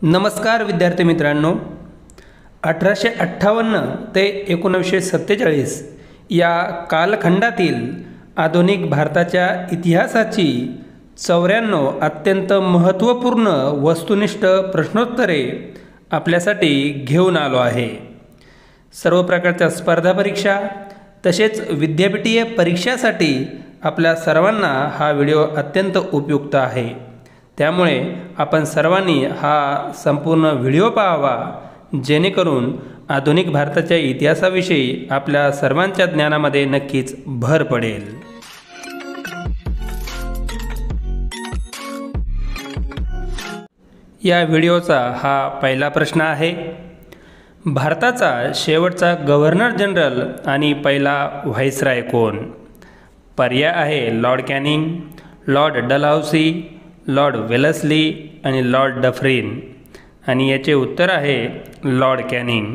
नमस्कार विद्यार्थी मित्रांनो, 1858 ते 1947 या कालखंडातील आधुनिक भारताच्या इतिहासाची 94 अत्यंत महत्त्वपूर्ण वस्तुनिष्ठ प्रश्नोत्तरे आपल्यासाठी घेऊन आलो आहे। सर्व प्रकारच्या स्पर्धा परीक्षा तसेच विद्यापीठीय परीक्षासाठी आपल्या सर्वांना हा व्हिडिओ अत्यंत उपयुक्त आहे। त्यामुळे आपण सर्वांनी हा संपूर्ण व्हिडिओ पाहावा, जेणेकरून आधुनिक भारताच्या इतिहासाविषयी आपल्या सर्वांच्या ज्ञानामध्ये नक्कीच भर पडेल। या व्हिडिओचा हा पहिला प्रश्न आहे। भारताचा शेवटचा गव्हर्नर जनरल आणि पहिला व्हाईसराय कोण? पर्याय आहे Lord Canning, Lord Dalhousie, Lord Wellesley आणि लॉर्ड डफरीन, आणि याचे उत्तर आहे लॉर्ड कॅनिंग।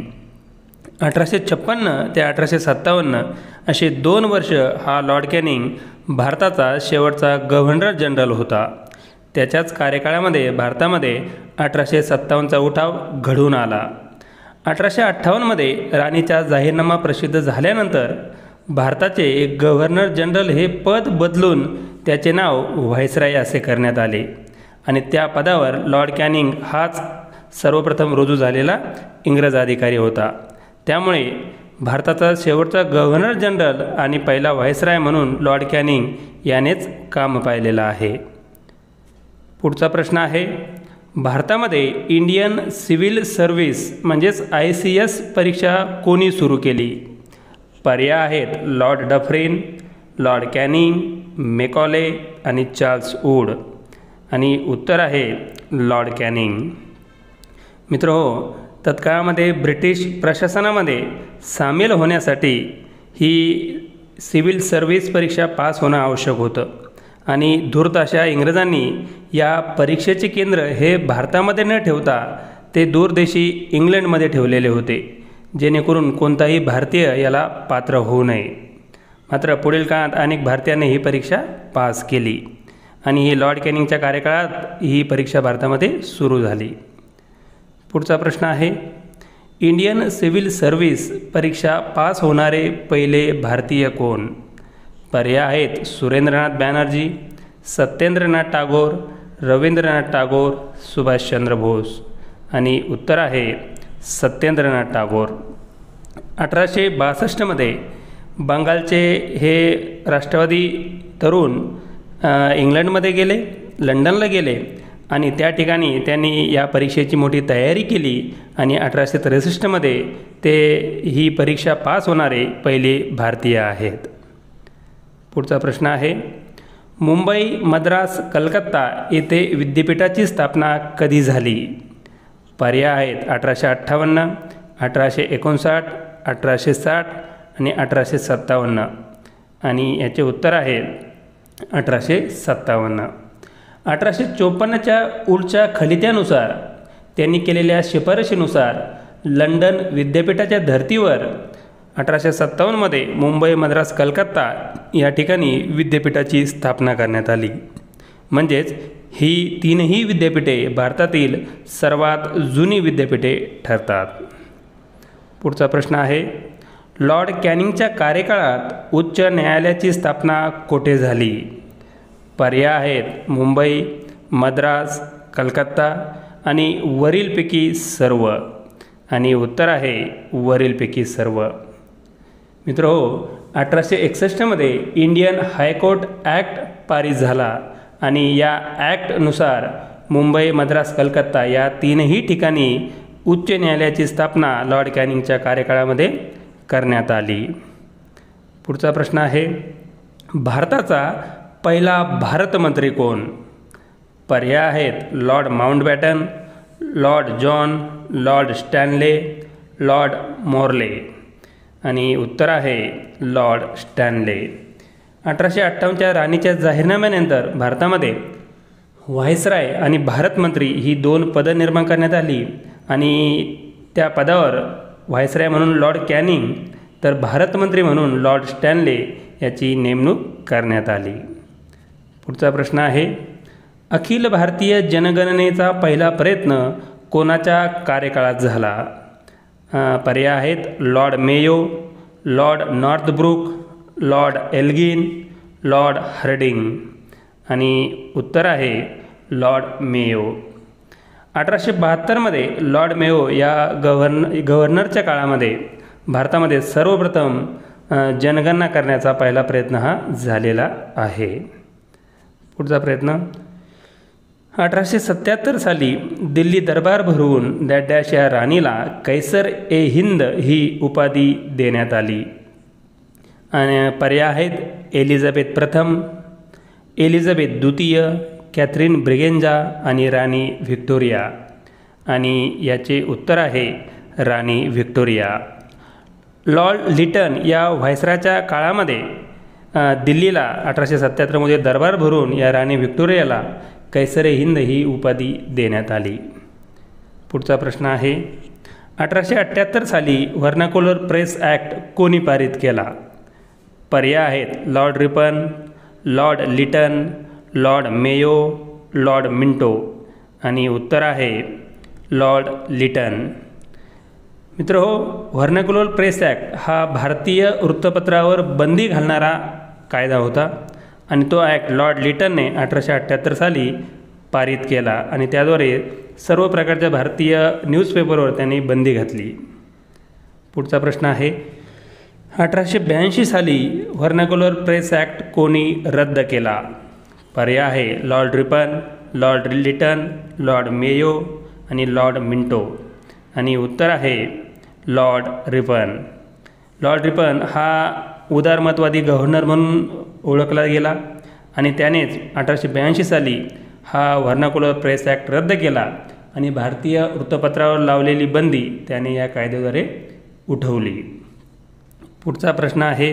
1856 ते 1857 असे 2 वर्ष हा लॉर्ड कॅनिंग भारताचा शेवटचा गव्हर्नर जनरल होता। त्याच्याच कार्यकाळामध्ये भारतामध्ये 1857चा उठाव घडून आला। 1858 मध्ये राणीचा जाहीरनामा प्रसिद्ध झाल्यानंतर भारताचे गव्हर्नर जनरल हे पद बदलून त्याचे नाव व्हाईसराय असे करण्यात आले, आणि त्या पदावर लॉर्ड कॅनिंग हाच सर्वप्रथम रुजू झालेला इंग्रज अधिकारी होता। त्यामुळे भारताचा शेवटचा गव्हर्नर जनरल आणि पहिला व्हाईसराय म्हणून लॉर्ड कॅनिंग यानेच काम पाहिलेलं आहे। पुढचा प्रश्न आहे, भारतामध्ये इंडियन सिव्हिल सर्व्हिस म्हणजेच ICS परीक्षा कोणी सुरू केली? पर्याय आहेत Lord Dufferin, Lord Canning, Macaulay आणि चार्ल्स वूड, आणि उत्तर आहे लॉर्ड कॅनिंग। मित्रहो, तत्काळामध्ये ब्रिटिश प्रशासनामध्ये सामील होण्यासाठी ही सिव्हिल सर्व्हिस परीक्षा पास होणं आवश्यक होतं, आणि धूर्त अशा इंग्रजांनी या परीक्षेचे केंद्र हे भारतामध्ये न ठेवता ते दूरदेशी इंग्लंडमध्ये ठेवलेले होते, जेणेकरून कोणताही भारतीय याला पात्र होऊ नये। मात्र पुढील काळात अनेक भारतीयांनी ही परीक्षा पास केली, आणि ही लॉर्ड कॅनिंगच्या कार्यकाळात ही परीक्षा भारतामध्ये सुरू झाली। पुढचा प्रश्न आहे, इंडियन सिव्हिल सर्व्हिस परीक्षा पास होणारे पहिले भारतीय कोण? पर्याय आहेत सुरेंद्रनाथ बॅनर्जी, सत्येंद्रनाथ टागोर, रवींद्रनाथ टागोर, सुभाषचंद्र बोस, आणि उत्तर आहे सत्येंद्रनाथ टागोर। 1862 मध्ये बंगालचे हे राष्ट्रवादी तरुण इंग्लंडमध्ये गेले, लंडनला गेले, आणि त्या ठिकाणी त्यांनी या परीक्षेची मोठी तयारी केली, आणि 1863 मध्ये ते ही परीक्षा पास होणारे पहिले भारतीय आहेत। पुढचा प्रश्न आहे, मुंबई, मद्रास, कलकत्ता येथे विद्यापीठाची स्थापना कधी झाली? पर्याय आहेत 1858, 1859, 1860 आणि 1857, आणि याचे उत्तर आहे 1857। 1854च्या उलच्या खलित्यानुसार त्यांनी केलेल्या शिफारशीनुसार लंडन विद्यापीठाच्या धर्तीवर 1857 मध्ये मुंबई, मद्रास, कलकत्ता या ठिकाणी विद्यापीठाची स्थापना करण्यात आली। म्हणजेच ही तीनही विद्यापीठे भारतातील सर्वात जुनी विद्यापीठे ठरतात। पुढचा प्रश्न आहे, लॉर्ड कॅनिंगच्या कार्यकाळात उच्च न्यायालयाची स्थापना कोठे झाली? पर्याय आहेत मुंबई, मद्रास, कलकत्ता आणि वरीलपैकी सर्व, आणि उत्तर आहे वरीलपैकी सर्व। मित्रहो, 1861 मध्ये इंडियन हायकोर्ट ॲक्ट पारित झाला, आणि या ॲक्टनुसार मुंबई, मद्रास, कलकत्ता या तीनही ठिकाणी उच्च न्यायालयाची स्थापना लॉर्ड कॅनिंगच्या कार्यकाळामध्ये करण्यात आली। पुढचा प्रश्न आहे, भारताचा पहिला भारतमंत्री कोण? पर्याय आहेत Lord Mountbatten, Lord John, Lord Stanley, Lord Morley, आणि उत्तर आहे लॉर्ड स्टॅनले। 1858च्या राणीच्या जाहीरनाम्यानंतर भारतामध्ये व्हाईसराय आणि भारतमंत्री ही 2 पदं निर्माण करण्यात आली, आणि त्या पदावर व्हाईसराय म्हणून लॉर्ड कॅनिंग तर भारतमंत्री म्हणून लॉर्ड स्टॅनले याची नेमणूक करण्यात आली। पुढचा प्रश्न आहे, अखिल भारतीय जनगणनेचा पहिला प्रयत्न कोणाच्या कार्यकाळात झाला? पर्याय आहेत Lord Mayo, Lord Northbrook, Lord Elgin, Lord Hardinge. आणि उत्तर आहे लॉर्ड मेयो. 1872मध्ये लॉर्ड मेयो या गव्हर्नरच्या काळामध्ये भारतामध्ये सर्वप्रथम जनगणना करण्याचा पहिला प्रयत्न हा झालेला आहे. पुढचा प्रयत्न. 1877 साली दिल्ली दरबार भरवून डॅश या राणीला कैसर ए हिंद ही उपाधी देण्यात आली. आणि पर्याय आहेत एलिझाबेथ प्रथम, एलिझाबेथ द्वितीय, कॅथरीन ब्रिगेंजा आणि राणी व्हिक्टोरिया. आणि याचे उत्तर आहे राणी व्हिक्टोरिया. लॉर्ड लिटन या व्हायसरायच्या काळामध्ये दिल्लीला 1877मध्ये दरबार भरून या राणी व्हिक्टोरियाला कैसर ए हिंद ही उपाधी देण्यात आली. पुढचा प्रश्न आहे 1878 साली व्हर्नाक्युलर प्रेस ॲक्ट कोणी पारित केला? पर्याय आहेत Lord Ripon, Lord Lytton, Lord Mayo, Lord Minto. आणि उत्तर आहे लॉर्ड लिटन. मित्रहो, व्हर्नाक्युलर प्रेस ॲक्ट हा भारतीय वृत्तपत्रावर बंदी घालणारा कायदा होता आणि तो ॲक्ट लॉर्ड लिटनने 1878 साली पारित केला आणि त्याद्वारे सर्व प्रकारच्या भारतीय न्यूजपेपरवर त्यांनी बंदी घातली. पुढचा प्रश्न आहे 1882 साली व्हर्नाक्युलर प्रेस ॲक्ट कोणी रद्द केला? पर्याय आहे Lord Ripon, Lord Lytton, Lord Mayo आणि लॉर्ड मिंटो. आणि उत्तर आहे लॉर्ड रिपन. लॉर्ड रिपन हा उदारमतवादी गव्हर्नर म्हणून ओळखला गेला आणि त्यानेच 1882 साली हा व्हर्नाक्युलर प्रेस ॲक्ट रद्द केला आणि भारतीय वृत्तपत्रावर लावलेली बंदी त्याने या कायद्याद्वारे उठवली. पुढचा प्रश्न आहे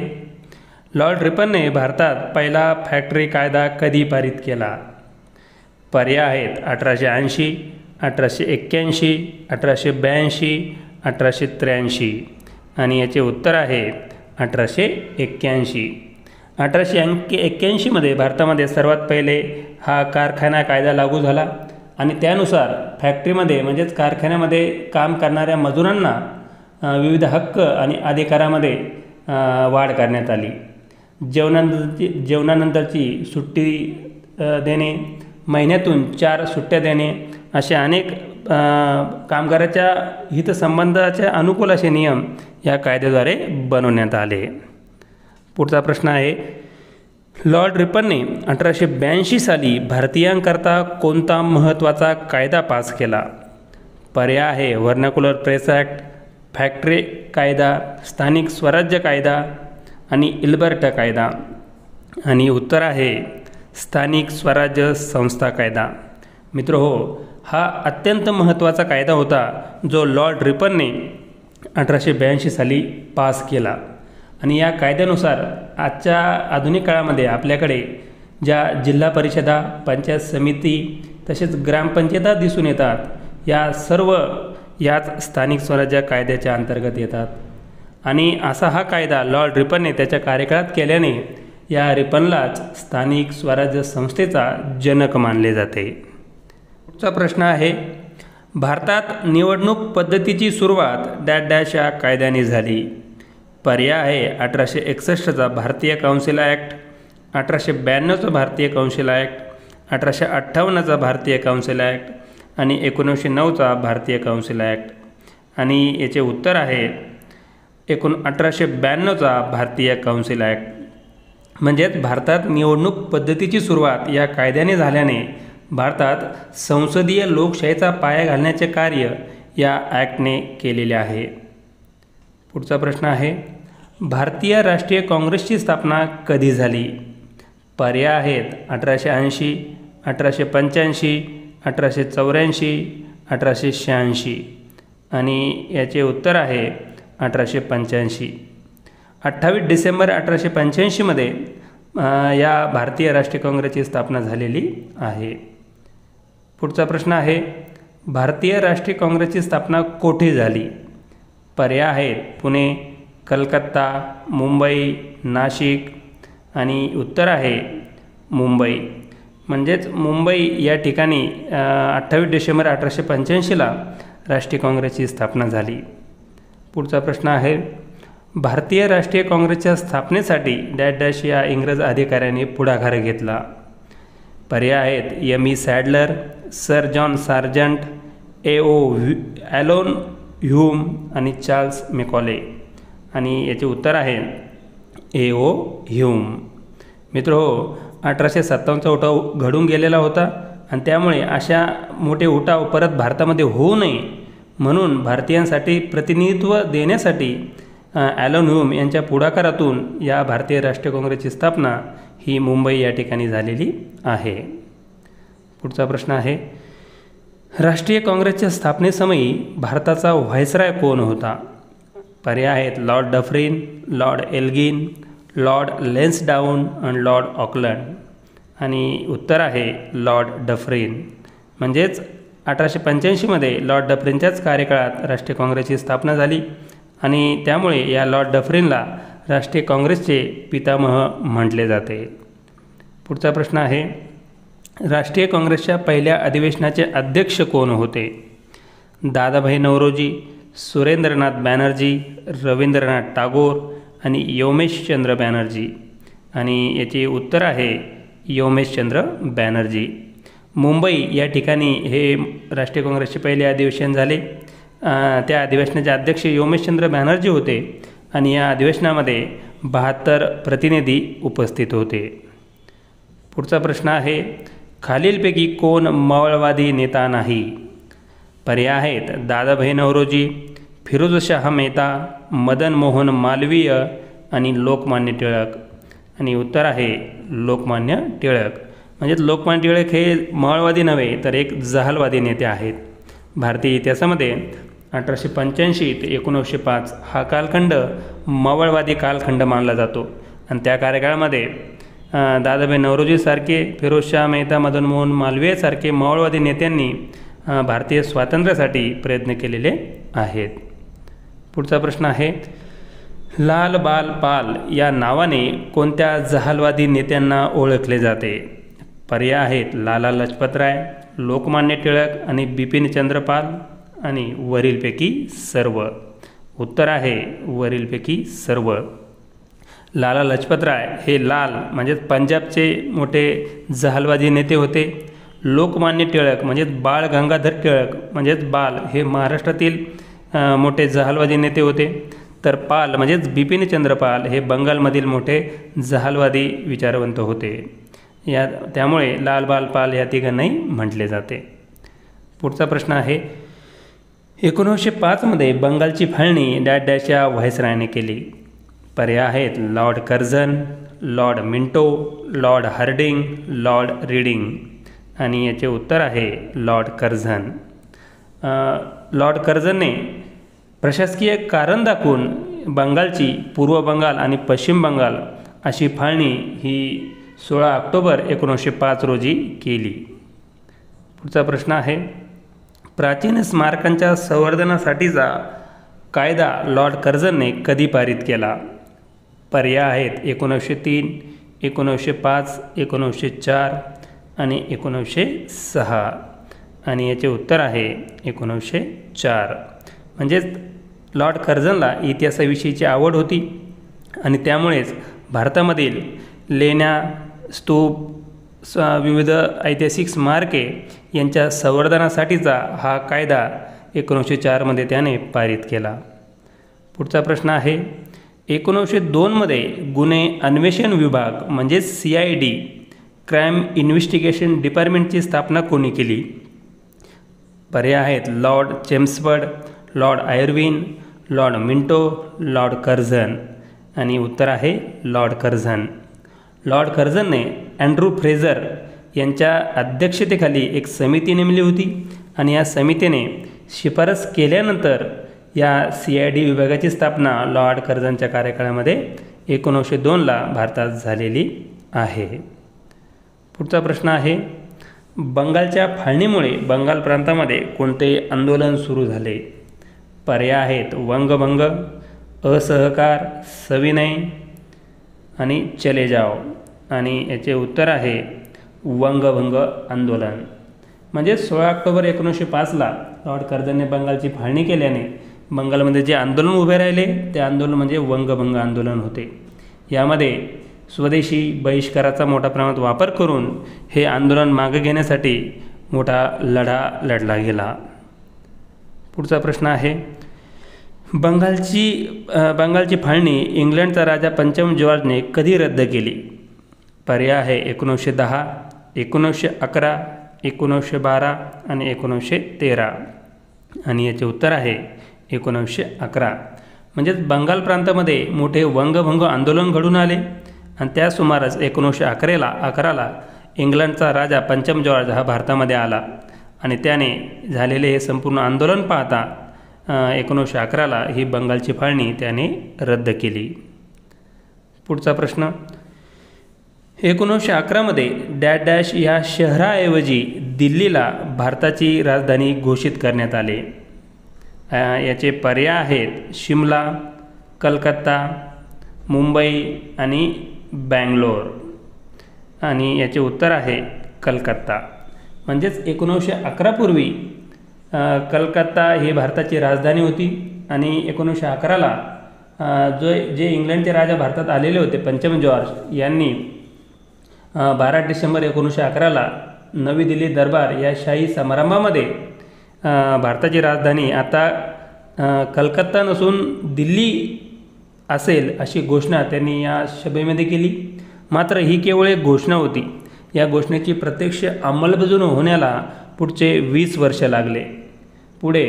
लॉर्ड रिपनने भारतात पहिला फॅक्टरी कायदा कधी पारित केला? पर्याय आहेत 1880, 1881, 1882, 1883. आणि याचे उत्तर आहे 1881. 1881मध्ये भारतामध्ये सर्वात पहिले हा कारखाना कायदा लागू झाला आणि त्यानुसार फॅक्टरीमध्ये म्हणजेच कारखान्यामध्ये काम करणाऱ्या मजुरांना विविध हक्क आणि अधिकारामध्ये वाढ करण्यात आली. जेवणानंतरची सुट्टी देणे, महिन्यातून 4 सुट्ट्या देणे असे अनेक कामगाराच्या हितसंबंधाच्या अनुकूल असे नियम या कायद्याद्वारे बनवण्यात आले. पुढचा प्रश्न आहे लॉर्ड रिपनने 1882 साली भारतीयांकरता कोणता महत्त्वाचा कायदा पास केला? पर्याय आहे व्हर्नाक्युलर प्रेस ॲक्ट, फॅक्टरी कायदा, स्थानिक स्वराज्य कायदा आणि इल्बर्टा कायदा. आणि उत्तर आहे स्थानिक स्वराज्य संस्था कायदा. मित्रहो, हा अत्यंत महत्त्वाचा कायदा होता जो लॉर्ड रिपनने 1882 साली पास केला. आणि या कायद्यानुसार आजच्या आधुनिक काळामध्ये आपल्याकडे ज्या जिल्हा परिषदा, पंचायत समिती तसेच ग्रामपंचायता दिसून येतात, या सर्व याच स्थानिक स्वराज्य कायद्याच्या अंतर्गत येतात. आणि असा हा कायदा लॉर्ड रिपनने त्याच्या कार्यकाळात केल्याने या रिपनलाच स्थानिक स्वराज्य संस्थेचा जनक मानले जाते. पुढचा प्रश्न आहे भारतात निवडणूक पद्धतीची सुरुवात डॅश या कायद्याने झाली? पर्याय आहे 1861चा भारतीय काउन्सिल ॲक्ट, 1892चा भारतीय काउन्सिल ॲक्ट, 1858चा भारतीय काउन्सिल ॲक्ट आणि 1909चा भारतीय काउन्सिल ॲक्ट. आणि याचे उत्तर आहे 1892चा भारतीय काउन्सिल ॲक्ट. म्हणजेच भारतात निवडणूक पद्धतीची सुरुवात या कायद्याने झाल्याने भारतात संसदीय लोकशाहीचा पाया घालण्याचे कार्य या ॲक्टने केलेले आहे. पुढचा प्रश्न आहे भारतीय राष्ट्रीय काँग्रेसची स्थापना कधी झाली? पर्याय आहेत 1880, 1885, 1884, 1886. आणि याचे उत्तर आहे 1885. 28 डिसेंबर 1885मध्ये या भारतीय राष्ट्रीय काँग्रेसची स्थापना झालेली आहे. पुढचा प्रश्न आहे भारतीय राष्ट्रीय काँग्रेसची स्थापना कोठे झाली? पर्याय आहेत पुणे, कलकत्ता, मुंबई, नाशिक. आणि उत्तर आहे मुंबई. म्हणजेच मुंबई या ठिकाणी 28 डिसेंबर 1885ला राष्ट्रीय काँग्रेसची स्थापना झाली. पुढचा प्रश्न आहे, भारतीय राष्ट्रीय काँग्रेसच्या स्थापनेसाठी डॅश डॅश या इंग्रज अधिकाऱ्याने पुढाकार घेतला. पर्याय आहेत M E. Sadler, sir John Sargent, Allan Hume आणि चार्ल्स मेकॉले. आणि याचे उत्तर आहे A.O. ह्यूम. मित्रहो, 1857चा उठाव घडून गेलेला होता आणि त्यामुळे अशा मोठे उठाव परत भारतामध्ये होऊ नये म्हणून भारतीयांसाठी प्रतिनिधित्व देण्यासाठी ॲलोन ह्यूम यांच्या पुढाकारातून या भारतीय राष्ट्रीय काँग्रेसची स्थापना ही मुंबई या ठिकाणी झालेली आहे. पुढचा प्रश्न आहे, राष्ट्रीय काँग्रेसच्या स्थापनेसमयी भारताचा व्हायसराय कोण होता? पर्याय आहेत lord Dufferin, lord Elgin, lord Lansdowne आणि लॉर्ड ऑकलंड. आणि उत्तर आहे लॉर्ड डफरिन. म्हणजेच 1885मध्ये लॉर्ड डफरिनच्याच कार्यकाळात राष्ट्रीय काँग्रेसची स्थापना झाली आणि त्यामुळे या लॉर्ड डफरिनला राष्ट्रीय काँग्रेसचे पितामह म्हटले जाते. पुढचा प्रश्न आहे, राष्ट्रीय काँग्रेसच्या पहिल्या अधिवेशनाचे अध्यक्ष कोण होते? दादाभाई नौरोजी, सुरेंद्रनाथ बॅनर्जी, रवींद्रनाथ टागोर आणि योमेशचंद्र बॅनर्जी. आणि याचे उत्तर आहे योमेशचंद्र बॅनर्जी. मुंबई या ठिकाणी हे राष्ट्रीय काँग्रेसचे पहिले अधिवेशन झाले. त्या अधिवेशनाचे अध्यक्ष योमेशचंद्र बॅनर्जी होते आणि या अधिवेशनामध्ये 72 प्रतिनिधी उपस्थित होते. पुढचा प्रश्न आहे, खालीलपैकी कोण मवळवादी नेता नाही? पर्याय आहेत दादाभाई नौरोजी, फिरोजशाह मेहता, मदन मोहन मालवीय आणि लोकमान्य टिळक. आणि उत्तर आहे लोकमान्य टिळक. म्हणजे लोकमान्य टिळक हे मवळवादी नव्हे तर एक जहालवादी नेते आहेत. भारतीय इतिहासामध्ये 1885 ते 1905 हा कालखंड मवळवादी कालखंड मानला जातो आणि त्या कार्यकाळामध्ये दादाभाई नौरोजीसारखे, फिरोजशाह मेहता, मदन मोहन मालवीयसारखे मवळवादी नेत्यांनी भारतीय स्वातंत्र्यासाठी प्रयत्न केलेले आहेत. पुढचा प्रश्न आहे, लाल बाल पाल या नावाने कोणत्या जहालवादी नेत्यांना ओळखले जाते? पर्याय आहेत लाला लजपतराय, लोकमान्य टिळक आणि बिपिनचंद्र पाल आणि वरीलपैकी सर्व. उत्तर आहे वरीलपैकी सर्व. लाला लजपतराय हे लाल म्हणजेच पंजाबचे मोठे जहालवादी नेते होते. लोकमान्य टिळक म्हणजेच बाळ गंगाधर टिळक म्हणजेच बाल हे महाराष्ट्रातील मोठे जहालवादी नेते होते. तर पाल म्हणजेच बिपिनचंद्र पाल हे बंगालमधील मोठे जहालवादी विचारवंत होते. त्यामुळे लाल बाल पाल या तिघांनाही म्हटले जाते. पुढचा प्रश्न आहे, 1905मध्ये बंगालची फाळणी डॅश डॅश या व्हायसरायने केली. पर्याय आहेत Lord Curzon, Lord Minto, Lord Hardinge, Lord Reading. आणि याचे उत्तर आहे लॉर्ड कर्झन. लॉर्ड कर्झनने प्रशासकीय कारण दाखवून बंगालची पूर्व बंगाल आणि पश्चिम बंगाल अशी फाळणी ही 16 ऑक्टोबर 1905 रोजी केली. पुढचा प्रश्न आहे, प्राचीन स्मारकांच्या संवर्धनासाठीचा कायदा लॉर्ड कर्झनने कधी पारित केला? पर्याय आहेत 1903, 1905, 1904 आणि 1906. आणि याचे उत्तर आहे 1904. म्हणजेच लॉर्ड कर्झनला इतिहासाविषयीची आवड होती आणि त्यामुळेच भारतामधील लेण्या, स्तूप, विविध ऐतिहासिक स्मारके यांच्या संवर्धनासाठीचा हा कायदा 1904मध्ये त्याने पारित केला. पुढचा प्रश्न आहे, 1902मध्ये गुन्हे अन्वेषण विभाग म्हणजेच CID क्राईम इन्व्हेस्टिगेशन डिपार्टमेंटची स्थापना कोणी केली? पर्याय आहेत lord Chelmsford, lord Irwin, lord Minto, lord Curzon. आणि उत्तर आहे लॉर्ड कर्झन. लॉर्ड कर्झनने अँड्रू फ्रेझर यांच्या अध्यक्षतेखाली एक समिती नेमली होती आणि या समितीने शिफारस केल्यानंतर या CID विभागाची स्थापना लॉर्ड कर्झनच्या कार्यकाळामध्ये 1902ला भारतात झालेली आहे. पुढचा प्रश्न आहे, बंगालच्या फाळणीमुळे बंगाल प्रांतामध्ये कोणते आंदोलन सुरू झाले? पर्याय आहेत वंगभंग, असहकार, सविनय आणि चले जाओ. आणि याचे उत्तर आहे वंगभंग आंदोलन. म्हणजे 16 ऑक्टोबर 1905ला लॉर्ड कर्झनने बंगालची फाळणी केल्याने बंगालमध्ये जे आंदोलन उभे राहिले ते आंदोलन म्हणजे वंगभंग आंदोलन होते. यामध्ये स्वदेशी बहिष्काराचा मोठ्या प्रमाणात वापर करून हे आंदोलन मागे घेण्यासाठी मोठा लढा लढला गेला. पुढचा प्रश्न आहे, बंगालची फाळणी इंग्लंडचा राजा पंचम जॉर्जने कधी रद्द केली? पर्याय आहे 1910, 1911, 1912 आणि 1913. आणि याचे उत्तर आहे 1911. म्हणजेच बंगाल प्रांतामध्ये मोठे वंगभंग आंदोलन घडून आले आणि त्या सुमारास 1911ला इंग्लंडचा राजा पंचम जॉर्ज हा भारतामध्ये आला आणि त्याने झालेले हे संपूर्ण आंदोलन पाहता 1911ला ही बंगालची फाळणी त्याने रद्द केली. पुढचा प्रश्न, 1911मध्ये डॅश डॅश या शहराऐवजी दिल्लीला भारताची राजधानी घोषित करण्यात आले. याचे पर्याय आहेत शिमला, कलकत्ता, मुंबई आणि बँगलोर. आणि याचे उत्तर आहे कलकत्ता. म्हणजेच 1911 पूर्वी कलकत्ता ही भारताची राजधानी होती आणि 1911ला जे इंग्लंडचे राजा भारतात आलेले होते पंचम जॉर्ज यांनी 12 डिसेंबर 1911ला नवी दिल्ली दरबार या शाही समारंभामध्ये भारताची राजधानी आता कलकत्ता नसून दिल्ली असेल अशी घोषणा त्यांनी या सभेमध्ये केली. मात्र ही केवळ एक घोषणा होती. या घोषणेची प्रत्यक्ष अंमलबजावणी होण्याला पुढचे 20 वर्ष लागले. पुढे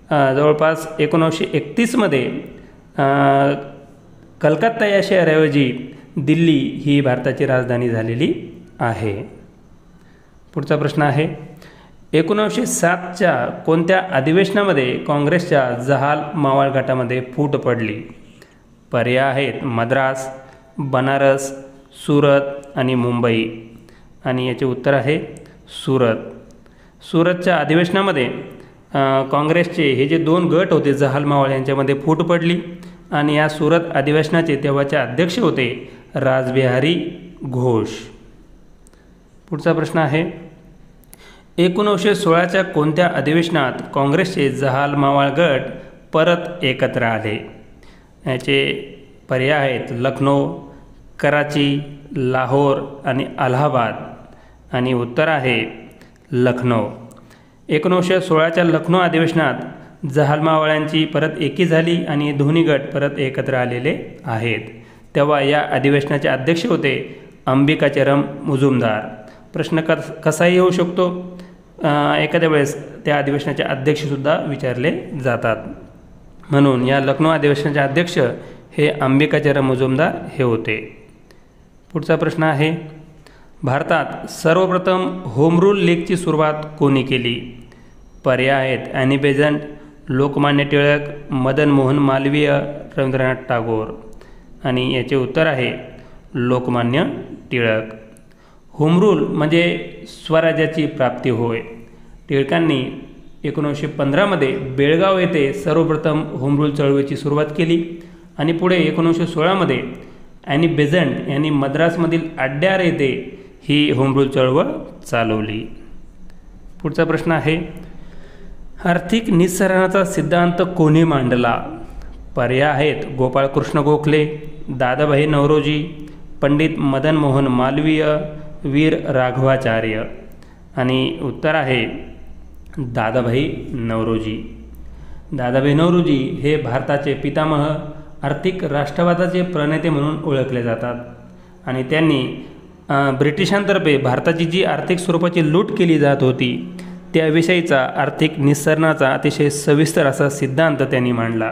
जवळपास 1931मध्ये कलकत्ता या शहराऐवजी दिल्ली ही भारताची राजधानी झालेली आहे. पुढचा प्रश्न आहे, 1907च्या कोणत्या अधिवेशनामध्ये काँग्रेसच्या जहाल मावळ गटामध्ये फूट पडली? पर्याय आहेत मद्रास, बनारस, सुरत आणि मुंबई. आणि याचे उत्तर आहे सुरत. सुरतच्या अधिवेशनामध्ये काँग्रेसचे हे जे 2 गट होते जहाल मावळ यांच्यामध्ये फूट पडली आणि या सुरत अधिवेशनाचे तेव्हाचे अध्यक्ष होते रासबिहारी घोष. पुढचा प्रश्न आहे, 1916च्या कोणत्या अधिवेशनात काँग्रेसचे जहाल मावळ गट परत एकत्र आले? याचे पर्याय आहेत लखनौ, कराची, लाहोर आणि अलाहाबाद. आणि उत्तर आहे लखनौ. 1916च्या लखनौ अधिवेशनात जहाल मावळ्यांची परत एकी झाली आणि दोन्ही गट परत एकत्र आलेले आहेत. तेव्हा या अधिवेशनाचे अध्यक्ष होते अंबिकाचरम मुजुमदार. प्रश्न कसाही येऊ शकतो, एखाद्या वेळेस त्या अधिवेशनाचे अध्यक्षसुद्धा विचारले जातात. म्हणून या लखनौ अधिवेशनाचे अध्यक्ष हे अंबिकाचरम मुजुमदार हे होते. पुढचा प्रश्न आहे, भारतात सर्वप्रथम होम रूल लीगची सुरुवात कोणी केली? पर्याय आहेत ॲनी बेझंट, लोकमान्य टिळक, मदन मोहन मालवीय, रवींद्रनाथ टागोर. आणि याचे उत्तर आहे लोकमान्य टिळक. होम रूल म्हणजे स्वराज्याची प्राप्ती होय. टिळकांनी 1915मध्ये बेळगाव येथे सर्वप्रथम होम रूल चळवळीची सुरुवात केली आणि पुढे 1916मध्ये ॲनी बेझंट यांनी मद्रासमधील अड्यार येथे ही होम रूल चळवळ चालवली. पुढचा प्रश्न आहे, आर्थिक निस्सरणाचा सिद्धांत कोणी मांडला? पर्याय आहेत गोपाळकृष्ण गोखले, दादाभाई नौरोजी, पंडित मदन मोहन मालवीय, वीर राघवाचार्य. आणि उत्तर आहे दादाभाई नौरोजी. दादाभाई नौरोजी हे भारताचे पितामह, आर्थिक राष्ट्रवादाचे प्रणेते म्हणून ओळखले जातात आणि त्यांनी ब्रिटिशांतर्फे भारताची जी आर्थिक स्वरूपाची लूट केली जात होती त्याविषयीचा आर्थिक निस्सरणाचा अतिशय सविस्तर असा सिद्धांत त्यांनी मांडला.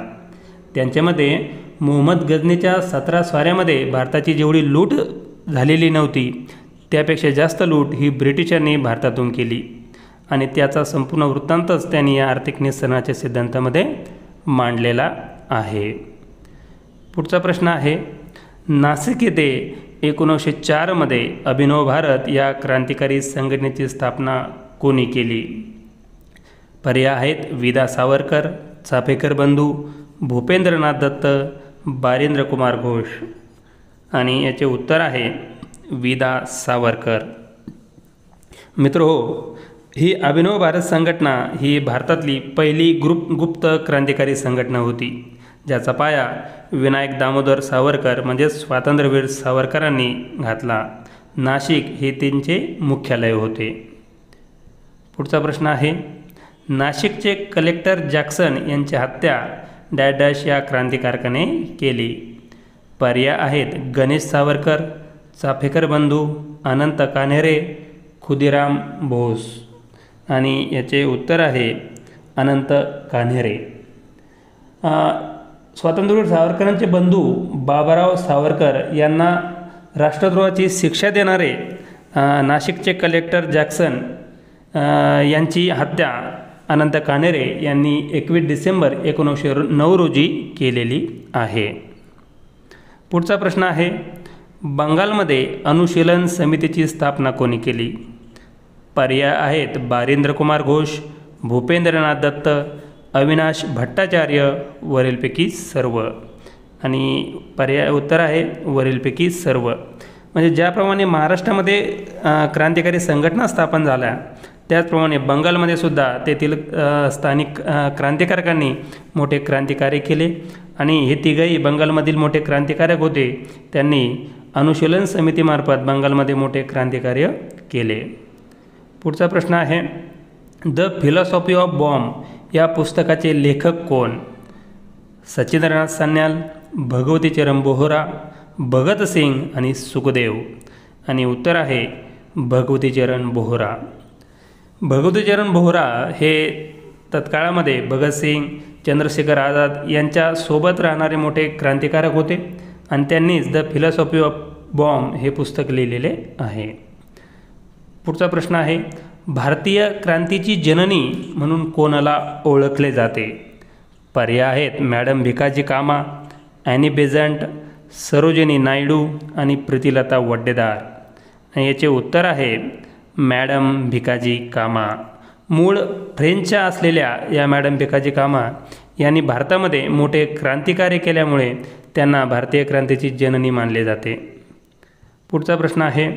त्यांच्यामध्ये मोहम्मद गझनीच्या 17 स्वाऱ्यामध्ये भारताची जेवढी लूट झालेली नव्हती त्यापेक्षा जास्त लूट ही ब्रिटिशांनी भारतातून केली आणि त्याचा संपूर्ण वृत्तांतच त्यांनी या आर्थिक निस्सरणाच्या सिद्धांतामध्ये मांडलेला आहे. पुढचा प्रश्न आहे, नाशिक येथे 1904मध्ये अभिनव भारत या क्रांतिकारी संघटनेची स्थापना कोणी केली? पर्याय आहेत विदा सावरकर, चाफेकर बंधू, भूपेंद्रनाथ दत्त, बारिंद्र कुमार घोष. आणि याचे उत्तर आहे विदा सावरकर. मित्रहो, ही अभिनव भारत संघटना ही भारतातली पहिली गुप्त क्रांतिकारी संघटना होती, ज्याचा पाया विनायक दामोदर सावरकर म्हणजेच स्वातंत्र्यवीर सावरकरांनी घातला. नाशिक हे त्यांचे मुख्यालय होते. पुढचा प्रश्न आहे, नाशिकचे कलेक्टर जॅक्सन यांची हत्या डॅश डॅश या क्रांतिकारकाने केली. पर्याय आहेत गणेश सावरकर, चाफेकर बंधू, अनंत कान्हेरे, खुदिराम बोस. आणि याचे उत्तर आहे अनंत कान्हेरे. स्वातंत्र्यवीर सावरकरांचे बंधू बाबाराव सावरकर यांना राष्ट्रद्रोहाची शिक्षा देणारे नाशिकचे कलेक्टर जॅक्सन यांची हत्या अनंत कान्हेरे यांनी 21 डिसेंबर 1909 रोजी केलेली आहे. पुढचा प्रश्न आहे, बंगालमध्ये अनुशीलन समितीची स्थापना कोणी केली? पर्याय आहेत बारिंद्र कुमार घोष, भूपेंद्रनाथ दत्त, अविनाश भट्टाचार्य, वरीलपैकी सर्व. आणि पर्याय उत्तर आहे वरीलपैकी सर्व. म्हणजे ज्याप्रमाणे महाराष्ट्रामध्ये क्रांतिकारी संघटना स्थापन झाल्या, त्याचप्रमाणे बंगालमध्ये सुद्धा तेथील स्थानिक क्रांतिकारकांनी मोठे क्रांतिकार्य केले. आणि हे तिघही बंगालमधील मोठे क्रांतिकारक होते. त्यांनी अनुशीलन समितीमार्फत बंगालमध्ये मोठे क्रांतिकार्य केले. पुढचा प्रश्न आहे, द फिलॉसॉफी ऑफ बॉम्ब या पुस्तकाचे लेखक कोण? सचिंद्रनाथ सान्याल, भगवतीचरण बोहरा, भगतसिंग आणि सुखदेव. आणि उत्तर आहे भगवतीचरण बोहरा. भगवतीचरण बोहरा हे तत्काळामध्ये भगतसिंग, चंद्रशेखर आझाद यांच्या सोबत राहणारे मोठे क्रांतिकारक होते आणि त्यांनीच द फिलॉसॉफी ऑफ बॉम्ब हे पुस्तक लिहिलेले आहे. पुढचा प्रश्न आहे, भारतीय क्रांतीची जननी म्हणून कोणाला ओळखले जाते? पर्याय आहेत मॅडम भिकाजी कामा, ॲनी बेझंट, सरोजिनी नायडू आणि प्रीतिलता वड्डेदार. आणि याचे उत्तर आहे मॅडम भिकाजी कामा. मूळ फ्रेंचच्या असलेल्या या मॅडम भिकाजी कामा यांनी भारतामध्ये मोठे क्रांतिकार्य केल्यामुळे त्यांना भारतीय क्रांतीची जननी मानले जाते. पुढचा प्रश्न आहे,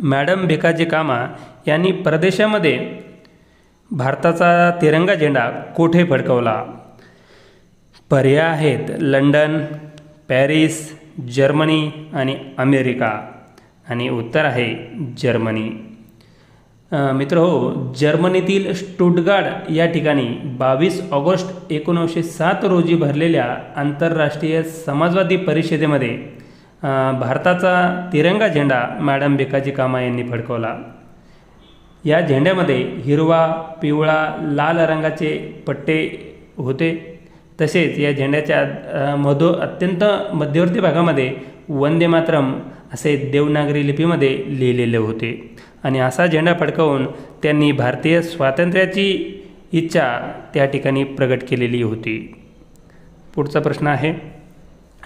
मॅडम भिकाजी कामा यांनी परदेशामध्ये भारताचा तिरंगा झेंडा कोठे फडकवला? पर्याय आहेत लंडन, पॅरिस, जर्मनी आणि अमेरिका. आणि उत्तर आहे जर्मनी. मित्रहो, जर्मनीतील स्टुटगार्ड या ठिकाणी 22 ऑगस्ट 1907 रोजी भरलेल्या आंतरराष्ट्रीय समाजवादी परिषदेमध्ये भारताचा तिरंगा झेंडा मॅडम भिकाजी कामा यांनी फडकवला. या झेंड्यामध्ये हिरवा, पिवळा, लाल रंगाचे पट्टे होते. तसेच या झेंड्याच्या अत्यंत मध्यवर्ती भागामध्ये वंदे मातरम असे देवनागरी लिपीमध्ये लिहिलेले होते. आणि असा झेंडा फडकवून त्यांनी भारतीय स्वातंत्र्याची इच्छा त्या ठिकाणी प्रगट केलेली होती. पुढचा प्रश्न आहे,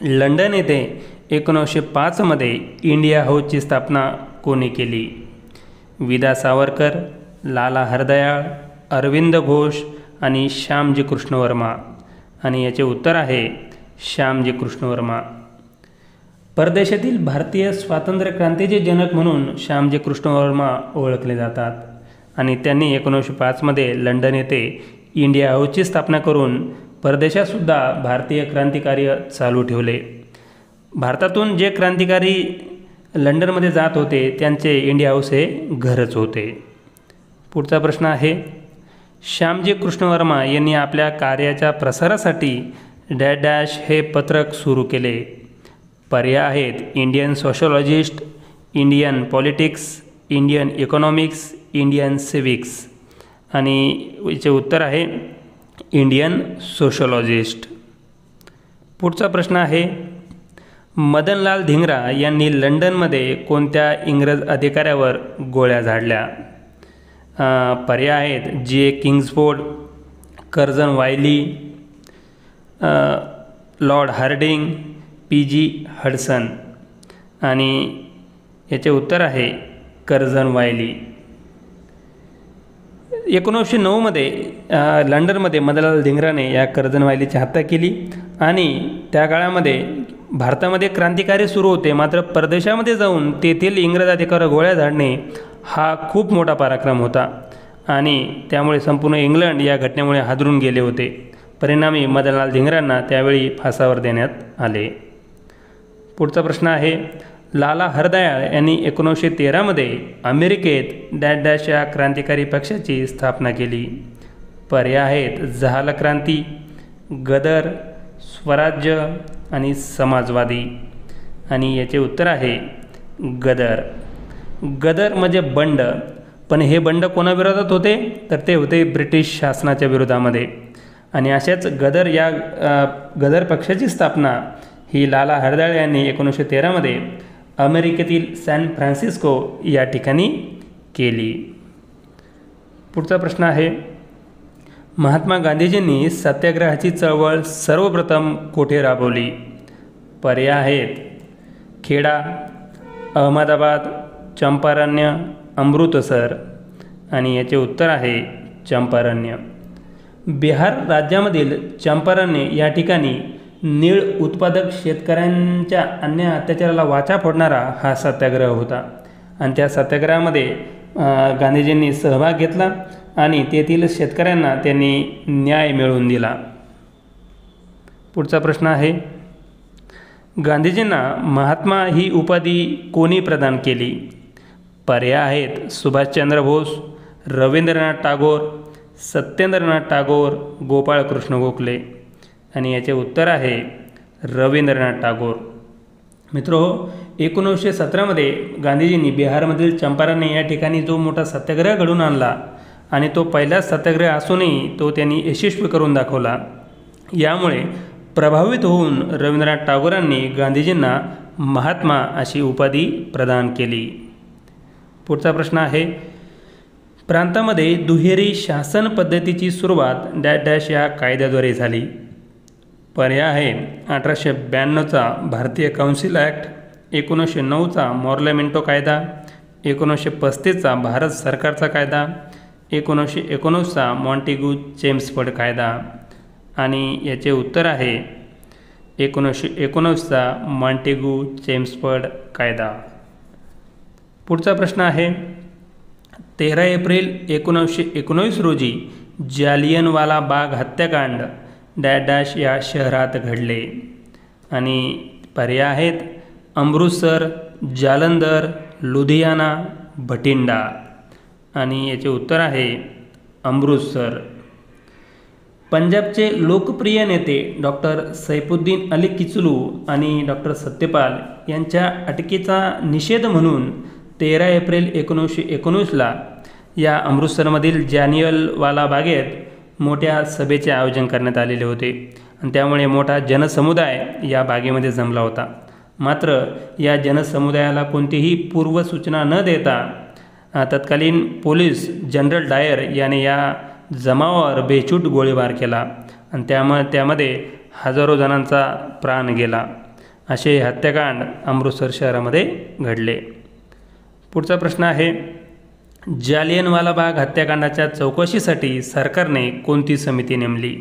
लंडन येथे 1905 मध्ये इंडिया हाऊसची स्थापना कोणी केली? विदा सावरकर, लाला हरदयाळ, अरविंद घोष आणि श्यामजी कृष्ण वर्मा. आणि याचे उत्तर आहे श्यामजी कृष्ण वर्मा. परदेशातील भारतीय स्वातंत्र्य क्रांतीचे जनक म्हणून श्यामजी कृष्ण वर्मा ओळखले जातात. आणि त्यांनी 1905 मध्ये लंडन येथे इंडिया हाऊसची स्थापना करून परदेशातसुद्धा भारतीय क्रांतिकार्य चालू ठेवले. भारतातून जे क्रांतिकारी लंडनमध्ये जात होते त्यांचे इंडिया हाऊस हे घरच होते. पुढचा प्रश्न आहे, श्यामजी कृष्ण वर्मा यांनी आपल्या कार्याच्या प्रसारासाठी डॅश डॅश हे पत्रक सुरू केले. पर्याय आहेत Indian sociologist, Indian politics, Indian economics, Indian civics. आणि याचे उत्तर आहे इंडियन सोशलॉजिस्ट. पुढचा प्रश्न आहे, मदनलाल धिंगरा यांनी लंडनमध्ये कोणत्या इंग्रज अधिकाऱ्यावर गोळ्या झाडल्या? पर्याय आहेत G A Kingsford, Curzon Wyllie, lord Hardinge, P G Hudson. आणि याचे उत्तर आहे कर्झन वायली. 1909 मध्ये लंडनमध्ये मदनलाल धिंगराने या कर्झन वायलीची हत्या केली. आणि त्या काळामध्ये भारतामध्ये क्रांतिकार्य सुरू होते, मात्र परदेशामध्ये जाऊन तेथील इंग्रज अधिकाऱ्यावर गोळ्या झाडणे हा खूप मोठा पराक्रम होता आणि त्यामुळे संपूर्ण इंग्लंड या घटनेमुळे हादरून गेले होते. परिणामी मदनलाल धिंगरांना त्यावेळी फासावर देण्यात आले. पुढचा प्रश्न आहे, लाला हरदयाळ यांनी 1913मध्ये अमेरिकेत डॅश डॅश या क्रांतिकारी पक्षाची स्थापना केली. पर्याय आहेत जहाल क्रांती, गदर, स्वराज्य आणि समाजवादी. आणि याचे उत्तर आहे गदर. गदर म्हणजे बंड, पण हे बंड कोणाविरोधात होते तर ते होते ब्रिटिश शासनाच्या विरोधामध्ये. आणि अशाच गदर पक्षाची स्थापना ही लाला हरदयाळ यांनी 1913मध्ये अमेरिकेतील सॅन फ्रान्सिस्को या ठिकाणी केली. पुढचा प्रश्न आहे, महात्मा गांधीजींनी सत्याग्रहाची चळवळ सर्वप्रथम कोठे राबवली? पर्याय आहेत खेडा, अहमदाबाद, चंपारण्य, अमृतसर. आणि याचे उत्तर आहे चंपारण्य. बिहार राज्यामधील चंपारण्य या ठिकाणी नीळ उत्पादक शेतकऱ्यांच्या अन्याय अत्याचाराला वाचा फोडणारा हा सत्याग्रह होता. आणि त्या सत्याग्रहामध्ये गांधीजींनी सहभाग घेतला आणि तेथील शेतकऱ्यांना त्यांनी न्याय मिळवून दिला. पुढचा प्रश्न आहे, गांधीजींना महात्मा ही उपाधी कोणी प्रदान केली? पर्याय आहेत सुभाषचंद्र बोस, रवींद्रनाथ टागोर, सत्येंद्रनाथ टागोर, गोपाळकृष्ण गोखले. आणि याचे उत्तर आहे रवींद्रनाथ टागोर. मित्रहो, 1917मध्ये गांधीजींनी बिहारमधील चंपारण्य या ठिकाणी जो मोठा सत्याग्रह घडवून आणला आणि तो पहिलाच सत्याग्रह असूनही तो त्यांनी यशस्वी करून दाखवला. यामुळे प्रभावित होऊन रवींद्रनाथ टागोरांनी गांधीजींना महात्मा अशी उपाधी प्रदान केली. पुढचा प्रश्न आहे, प्रांतामध्ये दुहेरी शासन पद्धतीची सुरुवात डॅश डॅश या कायद्याद्वारे झाली. पर्याय आहे 1892चा भारतीय काउन्सिल ॲक्ट, 1909चा मॉर्लेमेंटो कायदा, 1935चा भारत सरकारचा कायदा, 1919चा मॉन्टेग्यू चेम्सफोर्ड कायदा. आणि याचे उत्तर आहे 1919चा मॉन्टेग्यू चेम्सफोर्ड कायदा. पुढचा प्रश्न आहे, 13 एप्रिल 1919 रोजी जालियनवाला बाग हत्याकांड डॅश डॅश या शहरात घडले. आणि पर्याय आहेत अमृतसर, जालंधर, लुधियाना, भटिंडा. आणि याचे उत्तर आहे अमृतसर. पंजाबचे लोकप्रिय नेते डॉक्टर सैफुद्दीन अली किचलू आणि डॉक्टर सत्यपाल यांच्या अटकेचा निषेध म्हणून 13 एप्रिल 1919ला या अमृतसरमधील जालियनवाला बागेत मोठ्या सभेचे आयोजन करण्यात आलेले होते. आणि त्यामुळे मोठा जनसमुदाय या बागेमध्ये जमला होता. मात्र या जनसमुदायाला कोणतीही पूर्वसूचना न देता तत्कालीन पोलीस जनरल डायर याने या जमावावर बेछूट गोळीबार केला आणि त्यामध्ये हजारो जणांचा प्राण गेला. असे हत्याकांड अमृतसर शहरामध्ये घडले. पुढचा प्रश्न आहे, जालियनवाला बाग हत्याकांडाच्या चौकशीसाठी सरकारने कोणती समिती नेमली?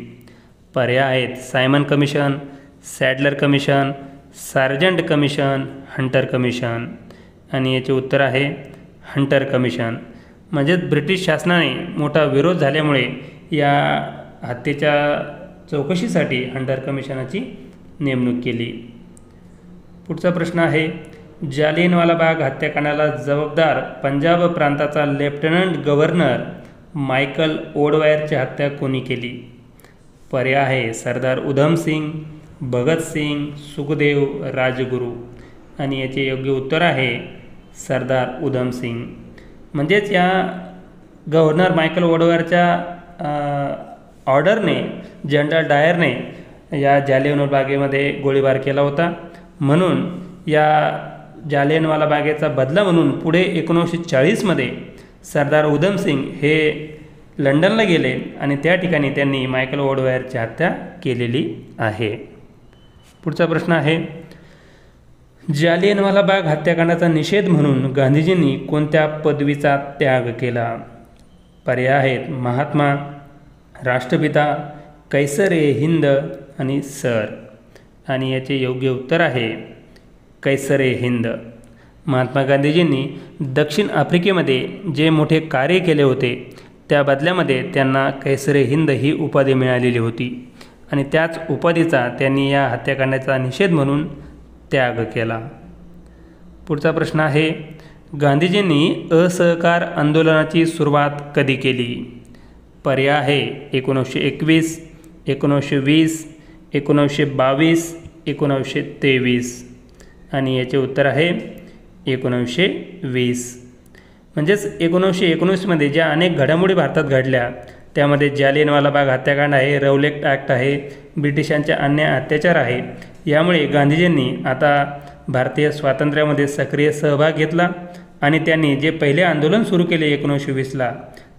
पर्याय आहेत Simon commission, Sadler commission, sergeant commission, Hunter commission. आणि याचे उत्तर आहे हंटर कमिशन. म्हणजेच ब्रिटिश शासनाने मोठा विरोध झाल्यामुळे या हत्येच्या चौकशीसाठी हंटर कमिशनाची नेमणूक केली. पुढचा प्रश्न आहे, जालियनवाला बाग हत्याकांडाला जबाबदार पंजाब प्रांताचा लेफ्टनंट गव्हर्नर मायकल ओडवायरची हत्या कोणी केली? पर्याय आहे सरदार उधमसिंग, भगतसिंग, सुखदेव, राजगुरू. आणि याचे योग्य उत्तर आहे सरदार उधमसिंग. म्हणजेच या गव्हर्नर मायकल ओडवायरच्या ऑर्डरने जनरल डायरने या जालियनवाला बागेमध्ये गोळीबार केला होता. म्हणून या जालियनवाला बागेचा बदला म्हणून पुढे 1940मध्ये सरदार उधमसिंग हे लंडनला गेले आणि त्या ठिकाणी त्यांनी मायकल ओडवायरची हत्या केलेली आहे. पुढचा प्रश्न आहे, जालियनवाला बाग हत्याकांडाचा निषेध म्हणून गांधीजींनी कोणत्या पदवीचा त्याग केला? पर्याय आहेत महात्मा, राष्ट्रपिता, कैसर ए हिंद आणि सर. आणि याचे योग्य उत्तर आहे कैसर ए हिंद. महात्मा गांधीजींनी दक्षिण आफ्रिकेमध्ये जे मोठे कार्य केले होते त्या बदल्यामध्ये त्यांना कैसरे हिंद ही उपाधी मिळालेली होती आणि त्याच उपाधीचा त्यांनी या हत्याकांडाचा निषेध म्हणून त्याग केला. पुढचा प्रश्न आहे, गांधीजींनी असहकार आंदोलनाची सुरुवात कधी केली? पर्याय आहे 1921, 1920, 1922, 1923 आणि याचे उत्तर आहे 1920. म्हणजेच 1919मध्ये ज्या अनेक घडामोडी भारतात घडल्या त्यामध्ये जालियनवाला बाग हत्याकांड आहे, रौलट ॲक्ट आहे, ब्रिटिशांच्या अन्याय अत्याचार आहे. यामुळे गांधीजींनी आता भारतीय स्वातंत्र्यामध्ये सक्रिय सहभाग घेतला आणि त्यांनी जे पहिले आंदोलन सुरू केले 1920ला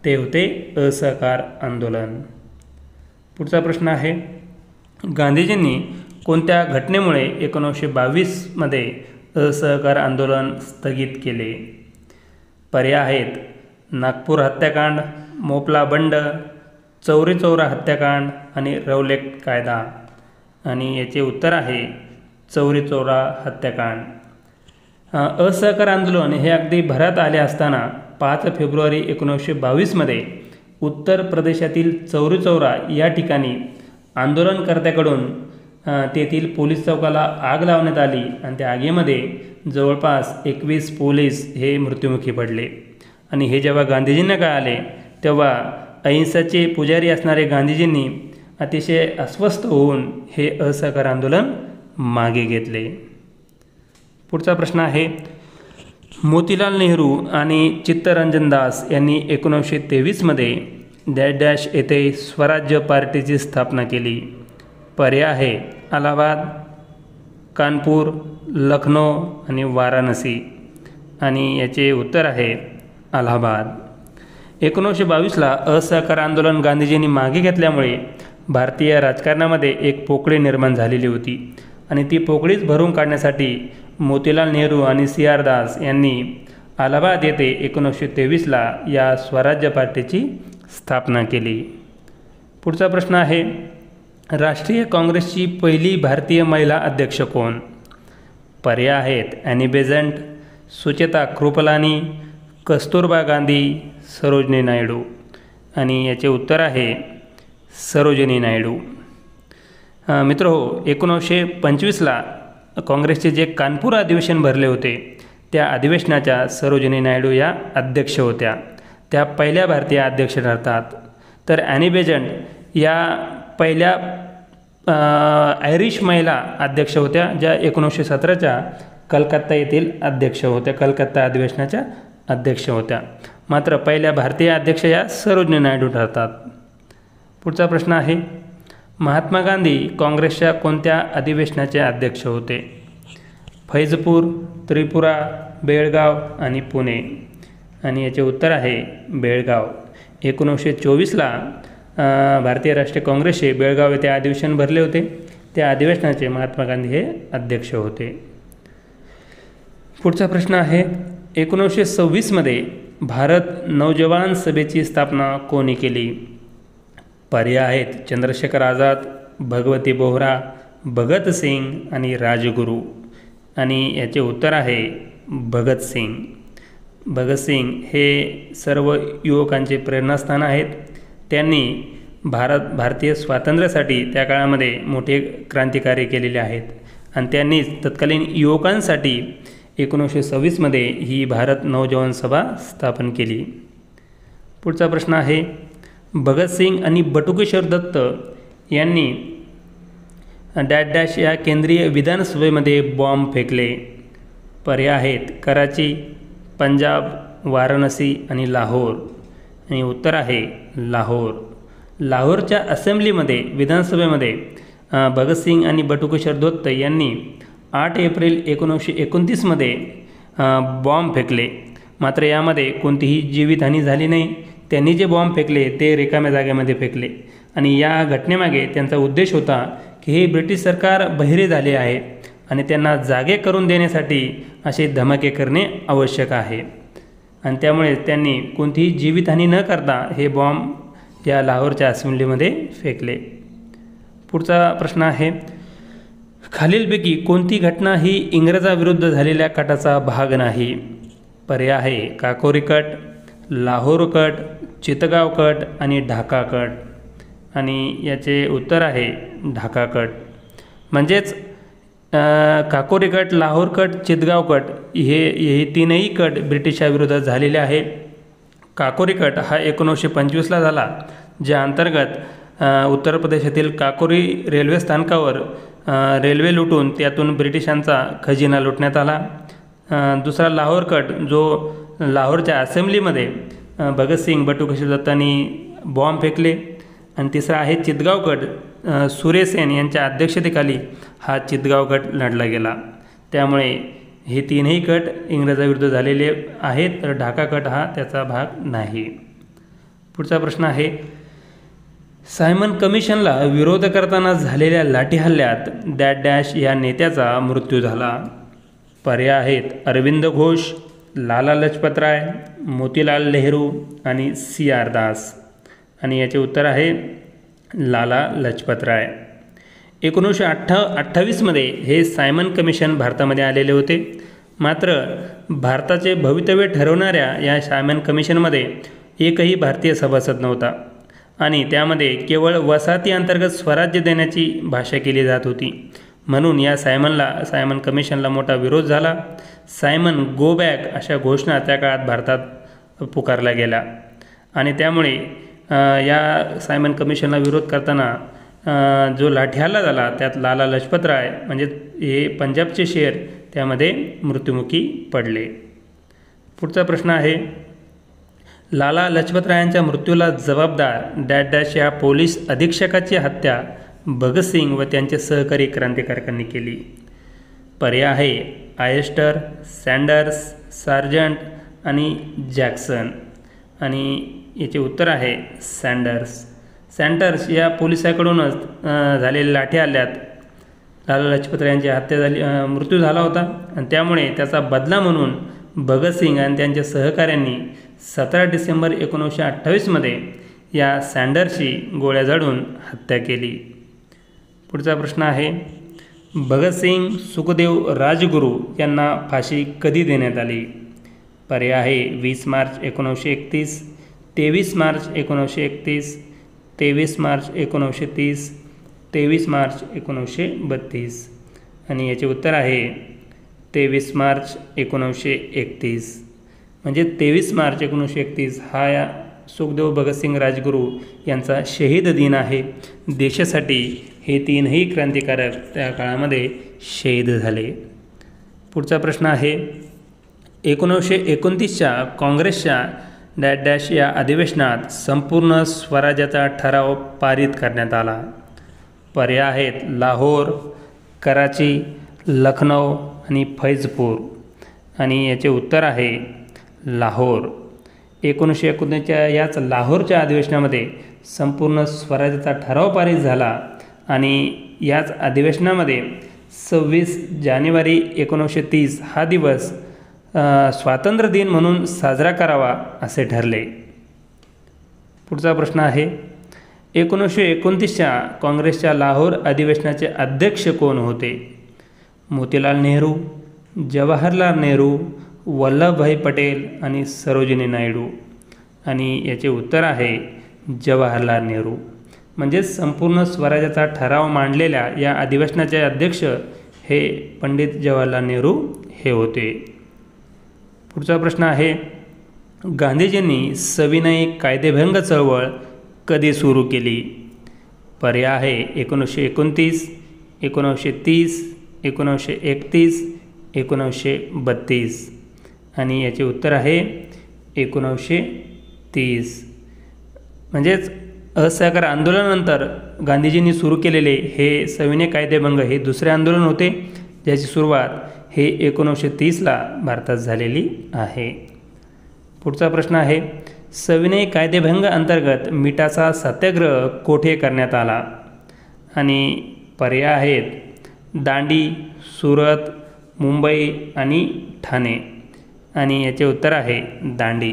ते होते असहकार आंदोलन. पुढचा प्रश्न आहे, गांधीजींनी कोणत्या घटनेमुळे 1922मध्ये असहकार आंदोलन स्थगित केले? पर्याय आहेत नागपूर हत्याकांड, मोपला बंड, चौरी चौरा हत्याकांड आणि रौलट कायदा आणि याचे उत्तर आहे चौरी चौरा हत्याकांड. असहकार आंदोलन हे अगदी भरात आले असताना 5 फेब्रुवारी 1922मध्ये उत्तर प्रदेशातील चौरी चौरा या ठिकाणी आंदोलनकर्त्याकडून तेथील पोलीस चौकाला आग लावण्यात आली आणि त्या आगीमध्ये जवळपास 21 पोलीस हे मृत्युमुखी पडले. आणि हे जेव्हा गांधीजींना कळाले तेव्हा अहिंसाचे पुजारी असणारे गांधीजींनी अतिशय अस्वस्थ होऊन हे असहकार आंदोलन मागे घेतले. पुढचा प्रश्न आहे, मोतीलाल नेहरू आणि चित्तरंजन दास यांनी 1923मध्ये डॅश डॅश येथे स्वराज्य पार्टीची स्थापना केली. पर्याय आहे अलाहाबाद, कानपूर, लखनौ आणि वाराणसी आणि याचे उत्तर आहे अलाहाबाद. 1922ला असहकार आंदोलन गांधीजींनी मागे घेतल्यामुळे भारतीय राजकारणामध्ये एक पोकळी निर्माण झालेली होती आणि ती पोकळीच भरून काढण्यासाठी मोतीलाल नेहरू आणि CR दास यांनी अलाहाबाद येथे 1923ला या स्वराज्य पार्टीची स्थापना केली. पुढचा प्रश्न आहे, राष्ट्रीय काँग्रेसची पहिली भारतीय महिला अध्यक्ष कोण? पर्याय आहेत ॲनी बेझंट, सुचेता कृपलानी, कस्तुरबा गांधी, सरोजिनी नायडू आणि याचे उत्तर आहे सरोजिनी नायडू. मित्रहो, 1925ला काँग्रेसचे जे कानपूर अधिवेशन भरले होते त्या अधिवेशनाच्या सरोजिनी नायडू या अध्यक्ष होत्या. त्या पहिल्या भारतीय अध्यक्ष ठरतात. तर ॲनी बेझंट या पहिल्या आयरिश महिला अध्यक्ष होत्या ज्या 1917च्या कलकत्ता येथील अध्यक्ष होत्या, कलकत्ता अधिवेशनाच्या अध्यक्ष होत्या. मात्र पहिल्या भारतीय अध्यक्ष या सरोजिनी नायडू ठरतात. पुढचा प्रश्न आहे, महात्मा गांधी काँग्रेसच्या कोणत्या अधिवेशनाचे अध्यक्ष होते? फैजपूर, त्रिपुरा, बेळगाव आणि पुणे आणि याचे उत्तर आहे बेळगाव. 1924ला भारतीय राष्ट्रीय काँग्रेसचे बेळगाव येथे अधिवेशन भरले होते. त्या अधिवेशनाचे महात्मा गांधी हे अध्यक्ष होते. पुढचा प्रश्न आहे, 1926मध्ये भारत नौजवान सभेची स्थापना कोणी केली? पर्याय आहेत चंद्रशेखर आझाद, भगवती बोहरा, भगतसिंग आणि राजगुरू आणि याचे उत्तर आहे भगतसिंग. भगतसिंग हे सर्व युवकांचे प्रेरणास्थान आहेत. त्यांनी भारतीय स्वातंत्र्यासाठी त्या काळामध्ये मोठे क्रांतिकार्य केलेले आहेत आणि त्यांनीच तत्कालीन युवकांसाठी 1926मध्ये ही भारत नौजवान सभा स्थापन केली. पुढचा प्रश्न आहे, भगतसिंग आणि बटुकेश्वर दत्त यांनी डॅश डॅश या केंद्रीय विधानसभेमध्ये बॉम्ब फेकले. पर्याय आहेत कराची, पंजाब, वाराणसी आणि लाहोर आणि उत्तर आहे लाहोर. लाहोरच्या असेंब्लीमध्ये विधानसभेमध्ये भगतसिंग आणि बटुकेश्वर दत्त यांनी 8 एप्रिल 1929मध्ये बॉम्ब फेकले. मात्र यामध्ये कोणतीही जीवितहानी झाली नाही. त्यांनी जे बॉम्ब फेकले ते रिकाम्या जागेमध्ये फेकले आणि या घटनेमागे त्यांचा उद्देश होता की हे ब्रिटिश सरकार बहिरे झाले आहे आणि त्यांना जागे करून देण्यासाठी असे धमाके करणे आवश्यक आहे आणि त्यामुळे त्यांनी कोणतीही जीवितहानी न करता हे बॉम्ब या लाहोरच्या असेंब्लीमध्ये फेकले. पुढचा प्रश्न आहे, खालीलपैकी कोणती घटना ही इंग्रजाविरुद्ध झालेल्या कटाचा भाग नाही? पर्याय आहे Kakori cut, Lahore cut, Chittagong cut आणि ढाका कट. आणि याचे उत्तर आहे ढाका कट. म्हणजेच Kakori cut, Lahore cut, Chittagong cut हे तीनही कट ब्रिटिशाविरोधात झालेले आहे. काकोरी कट हा 1925ला झाला, ज्या अंतर्गत उत्तर प्रदेशातील काकोरी रेल्वे स्थानकावर रेल्वे लुटून त्यातून ब्रिटिशांचा खजिना लुटण्यात आला. दुसरा लाहोर कट जो लाहोरच्या असेंब्लीमध्ये भगतसिंग, बटू दत्तांनी बॉम्ब फेकले. आणि तिसरा आहे चितगाव कट, सुरेसेन यांच्या अध्यक्षतेखाली हा चितगाव कट लढला गेला. त्यामुळे हे तीनही कट इंग्रजाविरुद्ध झालेले आहेत, तर ढाका कट हा त्याचा भाग नाही. पुढचा प्रश्न आहे, सायमन कमिशनला विरोध करताना झालेल्या लाठी हल्ल्यात डॅश डॅश या नेत्याचा मृत्यू झाला. पर्याय आहेत अरविंद घोष, लाला लजपत राय, मोतीलाल नेहरू आणि CR दास. आणि याचे उत्तर आहे लाला लजपत राय. 1928मध्ये हे सायमन कमिशन भारतामध्ये आलेले होते. मात्र भारताचे भवितव्य ठरवणाऱ्या या सायमन कमिशनमध्ये एकही भारतीय सभासद नव्हता आणि त्यामध्ये केवळ वसाहती अंतर्गत स्वराज्य देण्याची भाषा केली जात होती. म्हणून या सायमन कमिशनला मोठा विरोध झाला. सायमन गो बॅक अशा घोषणा त्या काळात भारतात पुकारल्या गेल्या आणि त्यामुळे या सायमन कमिशनला विरोध करताना जो लाठीहल्ला झाला त्यात लाला लजपत राय म्हणजे हे पंजाबचे शेर त्यामध्ये मृत्युमुखी पडले. पुढचा प्रश्न आहे, लाला लजपत रायांच्या मृत्यूला जबाबदार डॅश डॅश या पोलीस अधीक्षकाची हत्या भगतसिंग व त्यांचे सहकारी क्रांतिकारकांनी केली. पर्याय आहे आयस्टर, सँडर्स, सार्जंट आणि जॅक्सन. आणि याचे उत्तर आहे सँडर्स या पोलिसाकडूनच झालेल्या लाठी हल्ल्यात लाला लजपत रायांची मृत्यू झाला होता आणि त्यामुळे त्याचा बदला म्हणून भगतसिंग आणि त्यांच्या सहकाऱ्यांनी 17 डिसेंबर 1928मध्ये या सँडर्सची गोळ्या झाडून हत्या केली. पुढचा प्रश्न आहे, भगतसिंग, सुखदेव, राजगुरू यांना फाशी कधी देण्यात आली? पर्याय आहे 20 मार्च 1931, 23 मार्च 1931, 23 मार्च 1930, 23 मार्च 1932. आणि याचे उत्तर आहे 23 मार्च 1931. म्हणजे 23 मार्च 1931 हा या सुखदेव, भगतसिंग, राजगुरू यांचा शहीद दिन आहे. देशासाठी हे तीनही क्रांतिकारक त्या काळामध्ये शहीद झाले. पुढचा प्रश्न आहे, 1929च्या काँग्रेसच्या डॅश डॅश या अधिवेशनात संपूर्ण स्वराज्याचा ठराव पारित करण्यात आला. पर्याय आहेत लाहोर, कराची, लखनौ आणि फैजपूर. आणि याचे उत्तर आहे लाहोर. 1929च्या याच लाहोरच्या अधिवेशनामध्ये संपूर्ण स्वराज्याचा ठराव पारित झाला आणि याच अधिवेशनामध्ये 26 जानेवारी 1930 हा दिवस स्वातंत्र्य दिन म्हणून साजरा करावा असे ठरले. पुढचा प्रश्न आहे, 1929च्या काँग्रेसच्या लाहोर अधिवेशनाचे अध्यक्ष कोण होते? मोतीलाल नेहरू, जवाहरलाल नेहरू, वल्लभभाई पटेल आणि सरोजिनी नायडू. आणि याचे उत्तर आहे जवाहरलाल नेहरू. म्हणजेच संपूर्ण स्वराज्याचा ठराव मांडलेल्या या अधिवेशनाचे अध्यक्ष हे पंडित जवाहरलाल नेहरू हे होते. पुढचा प्रश्न आहे, गांधीजींनी सविनय कायदेभंग चळवळ कधी सुरू केली? पर्याय आहे 1929, 1930, 1931, 1932. आणि याचे उत्तर आहे 1930. म्हणजेच असहकार आंदोलनानंतर गांधीजींनी सुरू केलेले हे सविनय कायदेभंग हे दुसरे आंदोलन होते, ज्याची सुरुवात हे 1930ला भारतात झालेली आहे. पुढचा प्रश्न आहे, सविनय कायदेभंग अंतर्गत मिठाचा सत्याग्रह कोठे करण्यात आला? आणि पर्याय आहेत दांडी, सुरत, मुंबई आणि ठाणे. आणि याचे उत्तर आहे दांडी.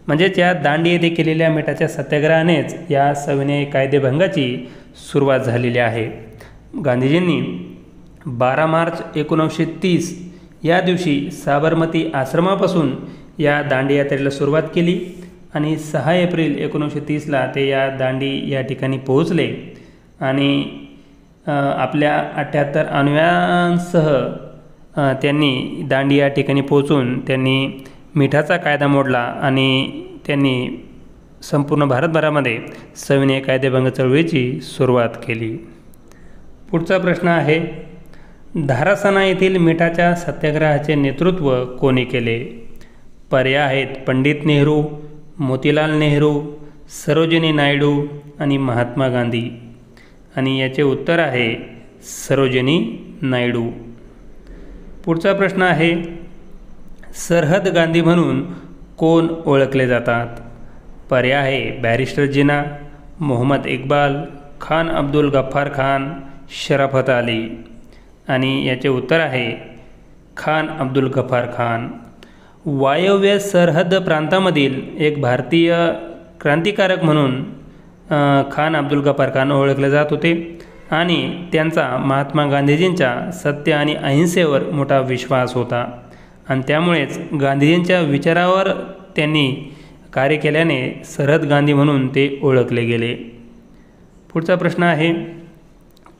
म्हणजेच या दांडी येथे केलेल्या मिठाच्या सत्याग्रहानेच या सविनय कायदेभंगाची सुरुवात झालेली आहे. गांधीजींनी 12 मार्च 1930 या दिवशी साबरमती आश्रमापासून या दांडी यात्रेला सुरुवात केली आणि 6 एप्रिल 1930ला ते या दांडी या ठिकाणी पोहोचले आणि आपल्या 78 अन्वयांसह त्यांनी दांडी या ठिकाणी पोहोचून त्यांनी मिठाचा कायदा मोडला आणि त्यांनी संपूर्ण भारतभरामध्ये सविनय कायदेभंग चळवळीची सुरुवात केली. पुढचा प्रश्न आहे, धारासणा येथील मिठाच्या सत्याग्रहाचे नेतृत्व कोणी केले? पर्याय आहेत पंडित नेहरू, मोतीलाल नेहरू, सरोजिनी नायडू आणि महात्मा गांधी. आणि याचे उत्तर आहे सरोजिनी नायडू. पुढचा प्रश्न आहे, सरहद गांधी म्हणून कोण ओळखले जातात? पर्याय आहे बॅरिस्टर जिना, मोहम्मद इक्बाल, खान अब्दुल गफ्फार खान, शराफत अली. आणि याचे उत्तर आहे खान अब्दुल गफ्फार खान. वायव्य सरहद प्रांतामधील एक भारतीय क्रांतिकारक म्हणून खान अब्दुल गफ्फार खान ओळखले जात होते आणि त्यांचा महात्मा गांधीजींच्या सत्य आणि अहिंसेवर मोठा विश्वास होता आणि त्यामुळेच गांधीजींच्या विचारावर त्यांनी कार्य केल्याने सरहद गांधी म्हणून ते ओळखले गेले. पुढचा प्रश्न आहे,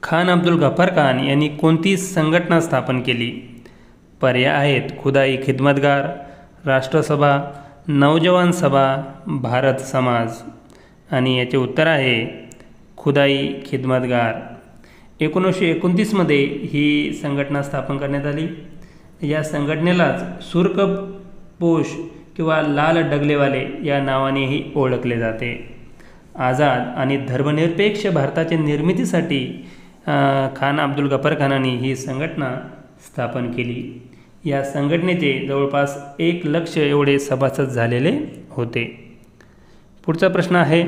खान अब्दुल गफ्फार खान यांनी कोणती संघटना स्थापन केली? पर्याय आहेत खुदाई खिदमतगार, राष्ट्रसभा, नौजवान सभा, भारत समाज. आणि याचे उत्तर आहे खुदाई खिदमतगार. 1929मध्ये ही संघटना स्थापन करण्यात आली. या संघटनेलाच सुर्खपोश किंवा लाल डगलेवाले या नावानेही ओळखले जाते. आझाद आणि धर्मनिरपेक्ष भारताच्या निर्मितीसाठी खान अब्दुल गफ्फार खानांनी ही संघटना स्थापन केली. या संघटनेचे जवळपास 1 लाख एवढे सभासद झालेले होते. पुढचा प्रश्न आहे,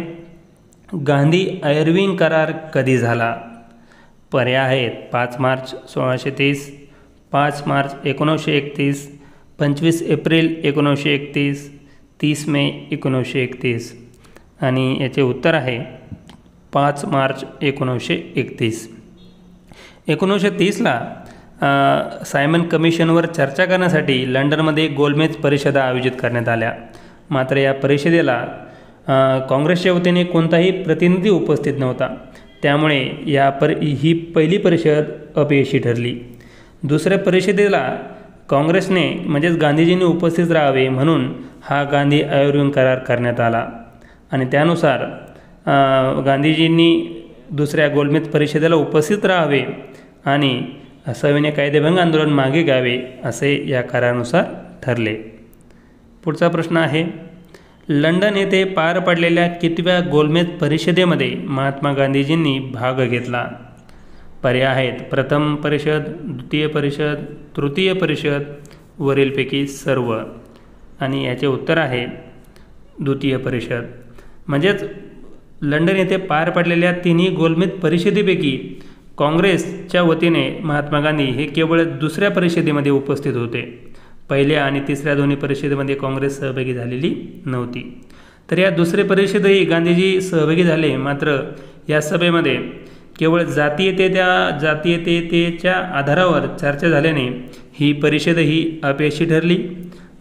गांधी आयर्विंग करार कधी झाला? पर्याय आहेत 5 मार्च 1630, 5 मार्च 1931, 25 एप्रिल 1931, 30 मे 1931. आणि याचे उत्तर आहे 5 मार्च 1931. 1930ला सायमन कमिशनवर चर्चा करण्यासाठी लंडनमध्ये गोलमेज परिषदा आयोजित करण्यात आल्या. मात्र या परिषदेला काँग्रेसच्या वतीने कोणताही प्रतिनिधी उपस्थित नव्हता. त्यामुळे ही पहिली परिषद अपयशी ठरली. दुसऱ्या परिषदेला काँग्रेसने म्हणजेच गांधीजींनी उपस्थित राहावे म्हणून हा गांधी आयर्विंग करार करण्यात आला आणि त्यानुसार गांधीजींनी दुसऱ्या गोलमेज परिषदेला उपस्थित राहावे आणि सविनय कायदेभंग आंदोलन मागे घ्यावे असे या करारानुसार ठरले. पुढचा प्रश्न आहे, लंडन येथे पार पडलेल्या कितव्या गोलमेज परिषदेमध्ये महात्मा गांधीजींनी भाग घेतला? पर्याय आहेत प्रथम परिषद, द्वितीय परिषद, तृतीय परिषद, वरीलपैकी सर्व. आणि याचे उत्तर आहे द्वितीय परिषद. म्हणजेच लंडन येथे पार पडलेल्या तिन्ही गोलमेज परिषदेपैकी काँग्रेसच्या वतीने महात्मा गांधी हे केवळ दुसऱ्या परिषदेमध्ये उपस्थित होते. पहिल्या आणि तिसऱ्या दोन्ही परिषदेमध्ये काँग्रेस सहभागी झालेली नव्हती. तर या दुसऱ्या परिषदेही गांधीजी सहभागी झाले. मात्र या सभेमध्ये केवळ जातीयतेच्या आधारावर चर्चा झाल्याने ही परिषदही अपयशी ठरली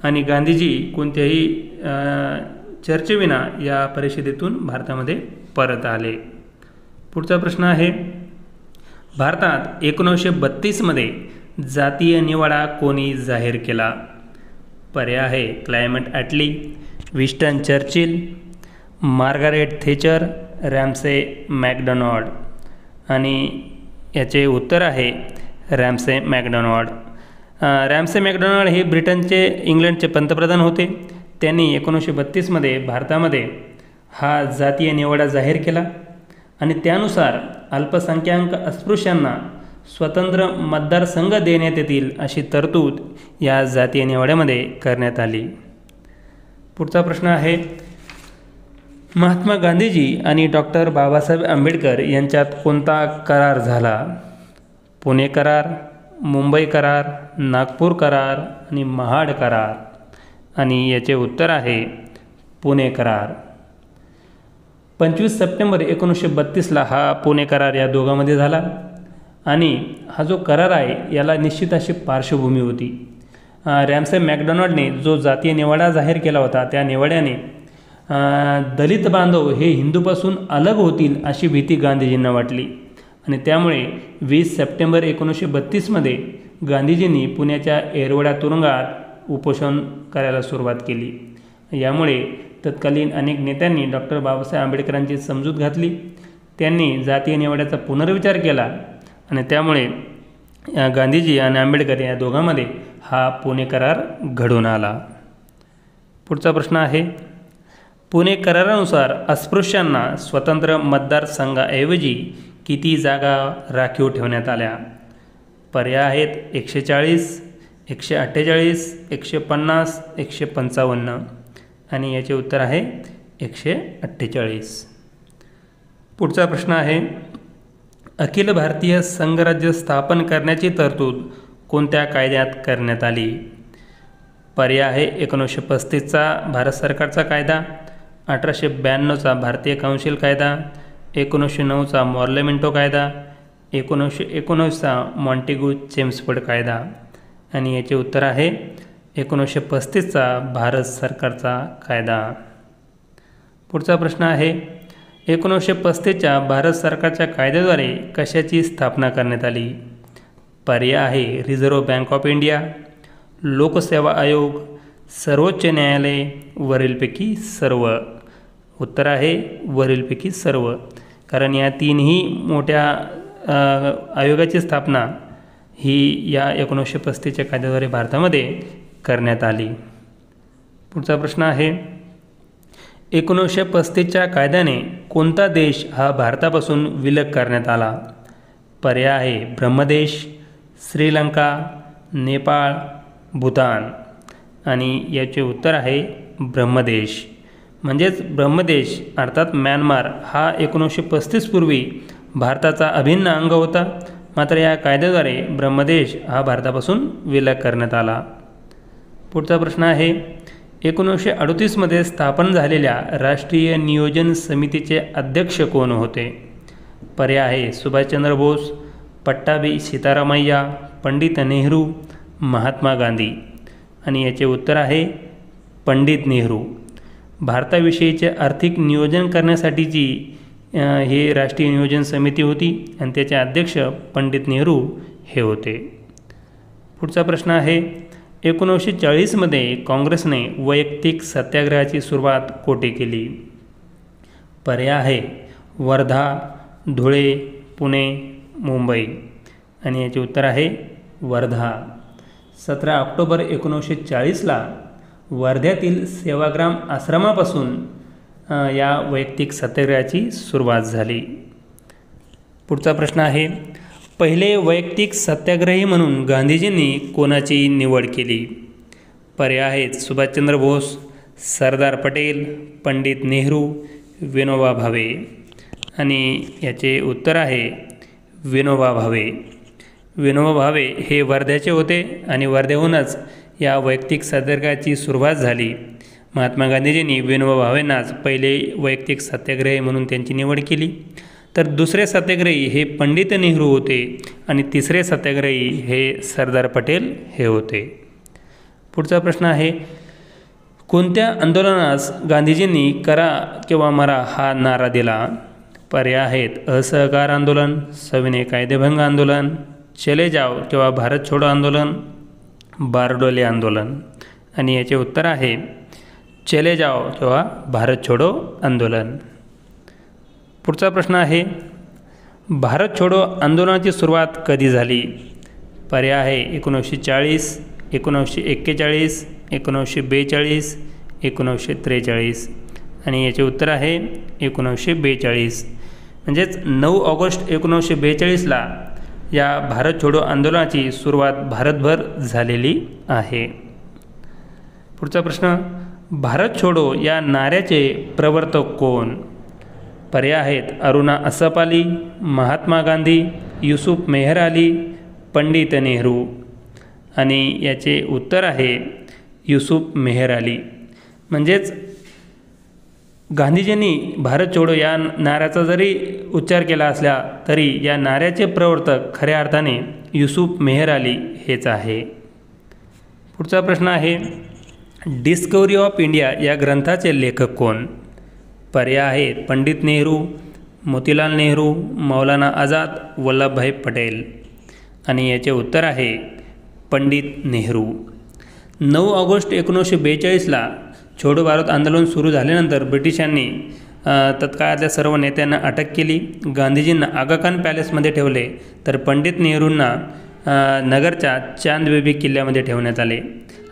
आणि गांधीजी कोणत्याही चर्चेविना या परिषदेतून भारतामध्ये परत आले. पुढचा प्रश्न आहे, भारतात 1932मध्ये जातीय निवाडा कोणी जाहीर केला? पर्याय आहे Clement Attlee, Winston Churchill, Margaret Thatcher, Ramsay MacDonald. आणि याचे उत्तर आहे रॅम्से मॅकडोनाल्ड. रॅम्से मॅकडोनाल्ड हे ब्रिटनचे इंग्लंडचे पंतप्रधान होते. त्यांनी 1932मध्ये भारतामध्ये हा जातीय निवाडा जाहीर केला आणि त्यानुसार अल्पसंख्याक अस्पृश्यांना स्वतंत्र मतदारसंघ देण्यात येतील अशी तरतूद या जातीय निवाड्यामध्ये करण्यात आली. पुढचा प्रश्न आहे, महात्मा गांधीजी आणि डॉक्टर बाबासाहेब आंबेडकर यांच्यात कोणता करार झाला? पुणे करार, मुंबई करार, नागपूर करार आणि महाड करार. आणि याचे उत्तर आहे पुणे करार. 25 सप्टेंबर 1932ला हा पुणे करार या दोघांमध्ये झाला. आणि हा जो करार आहे याला निश्चित अशी पार्श्वभूमी होती. रॅमसे मॅकडोनाल्डने जो जातीय निवाडा जाहीर केला होता त्या निवाड्याने दलित बांधव हे हिंदूपासून अलग होतील अशी भीती गांधीजींना वाटली आणि त्यामुळे 20 सप्टेंबर 1932मध्ये गांधीजींनी पुण्याच्या येरवडा तुरुंगात उपोषण करायला सुरुवात केली. यामुळे तत्कालीन अनेक नेत्यांनी डॉक्टर बाबासाहेब आंबेडकरांची समजूत घातली. त्यांनी जातीय निवाड्याचा पुनर्विचार केला आणि त्यामुळे गांधीजी आणि आंबेडकर या दोघांमध्ये हा पुणे करार घडून आला. पुढचा प्रश्न आहे, पुणे करारानुसार अस्पृश्यांना स्वतंत्र मतदारसंघाऐवजी किती जागा राखीव ठेवण्यात आल्या? पर्याय आहेत 140, 148, 150, 155 आणि याचे उत्तर आहे 148. पुढचा प्रश्न आहे, अखिल भारतीय संघराज्य स्थापन करण्याची तरतूद कोणत्या कायद्यात करण्यात आली? पर्याय आहे 1935चा भारत सरकारचा कायदा, 1892चा भारतीय काउन्सिल कायदा, 1909चा मॉर्लेमेंटो कायदा, 1919चा मॉन्टेग्यू चेम्सफोर्ड कायदा आणि याचे उत्तर आहे 1935चा भारत सरकारचा कायदा. पुढचा प्रश्न आहे, 1935च्या भारत सरकारच्या कायद्याद्वारे कशाची स्थापना करण्यात आली? पर्याय आहे रिझर्व्ह बँक ऑफ इंडिया, लोकसेवा आयोग, सर्वोच्च न्यायालय, वरीलपैकी सर्व. उत्तर आहे वरीलपैकी सर्व, कारण या तीनही मोठ्या आयोगाची स्थापना ही या 1935च्या कायद्याद्वारे भारतामध्ये करण्यात आली. पुढचा प्रश्न आहे, 1935च्या कायद्याने कोणता देश हा भारतापासून विलग करण्यात आला? पर्याय आहे ब्रह्मदेश, श्रीलंका, नेपाळ, भूतान आणि याचे उत्तर आहे ब्रह्मदेश. म्हणजेच ब्रह्मदेश अर्थात म्यानमार हा 1935 पूर्वी भारताचा अभिन्न अंग होता, मात्र या कायद्याद्वारे ब्रह्मदेश हा भारतापासून विलग करण्यात आला. पुढचा प्रश्न आहे, 1938मध्ये स्थापन झालेल्या राष्ट्रीय नियोजन समितीचे अध्यक्ष कोण होते? पर्याय आहे सुभाषचंद्र बोस, पट्टाभी सीतारामय्या, पंडित नेहरू, महात्मा गांधी आणि याचे उत्तर आहे पंडित नेहरू. भारताविषयीचे आर्थिक नियोजन करण्यासाठीची ही राष्ट्रीय नियोजन समिती होती आणि त्याचे अध्यक्ष पंडित नेहरू हे होते. पुढचा प्रश्न आहे, 1940मध्ये काँग्रेसने वैयक्तिक सत्याग्रहाची सुरुवात कोठे केली? पर्याय आहे वर्धा, धुळे, पुणे, मुंबई आणि याचे उत्तर आहे वर्धा. 17 ऑक्टोबर 1940ला वर्ध्यातील सेवाग्राम आश्रमापासून या वैयक्तिक सत्याग्रहाची सुरुवात झाली. पुढचा प्रश्न आहे, पहिले वैयक्तिक सत्याग्रही म्हणून गांधीजींनी कोणाची निवड केली? पर्याय आहेत सुभाषचंद्र बोस, सरदार पटेल, पंडित नेहरू, विनोबा भावे आणि याचे उत्तर आहे विनोबा भावे. विनोबा भावे हे वर्ध्याचे होते आणि वर्ध्याहूनच या वैयक्तिक सत्याग्रहाची सुरुवात झाली. महात्मा गांधीजींनी विनोबा भावेंनाच पहिले वैयक्तिक सत्याग्रही म्हणून त्यांची निवड केली. तर दुसरे सत्याग्रही हे पंडित नेहरू होते आणि तिसरे सत्याग्रही हे सरदार पटेल हे होते. पुढचा प्रश्न आहे, कोणत्या आंदोलनास गांधीजींनी करा किंवा मरा हा नारा दिला? पर्याय आहेत असहकार आंदोलन, सविनय कायदेभंग आंदोलन, चले जाओ किंवा भारत छोडो आंदोलन, बारडोली आंदोलन आणि याचे उत्तर आहे चले जाओ किंवा भारत छोडो आंदोलन. पुढचा प्रश्न आहे, भारत छोडो आंदोलनाची सुरुवात कधी झाली? पर्याय आहे 1940, 1941, 1942, 1943 आणि याचे उत्तर आहे 1942. म्हणजेच 9 ऑगस्ट 1942ला या भारत छोडो आंदोलनाची सुरुवात भारतभर झालेली आहे. पुढचा प्रश्न, भारत छोडो या नाऱ्याचे प्रवर्तक कोण? पर्याय आहेत अरुणा असफ अली, महात्मा गांधी, युसुफ मेहर अली, पंडित नेहरू आणि याचे उत्तर आहे युसुफ मेहर अली. म्हणजेच गांधीजींनी भारत छोडो या नाऱ्याचा जरी उच्चार केला असला तरी या नाऱ्याचे प्रवर्तक खऱ्या अर्थाने युसुफ मेहर अली हेच आहे. पुढचा प्रश्न आहे, डिस्कवरी ऑफ इंडिया या ग्रंथाचे लेखक कोण? पर्याय आहेत पंडित नेहरू, मोतीलाल नेहरू, मौलाना आझाद, वल्लभभाई पटेल. आणि याचे उत्तर आहे पंडित नेहरू. 9 ऑगस्ट 1942ला छोडो भारत आंदोलन सुरू झाल्यानंतर ब्रिटिशांनी तत्काळातल्या सर्व नेत्यांना अटक केली. गांधीजींना आगा खान पॅलेसमध्ये ठेवले तर पंडित नेहरूंना नगरच्या चांदबेबी किल्ल्यामध्ये ठेवण्यात आले.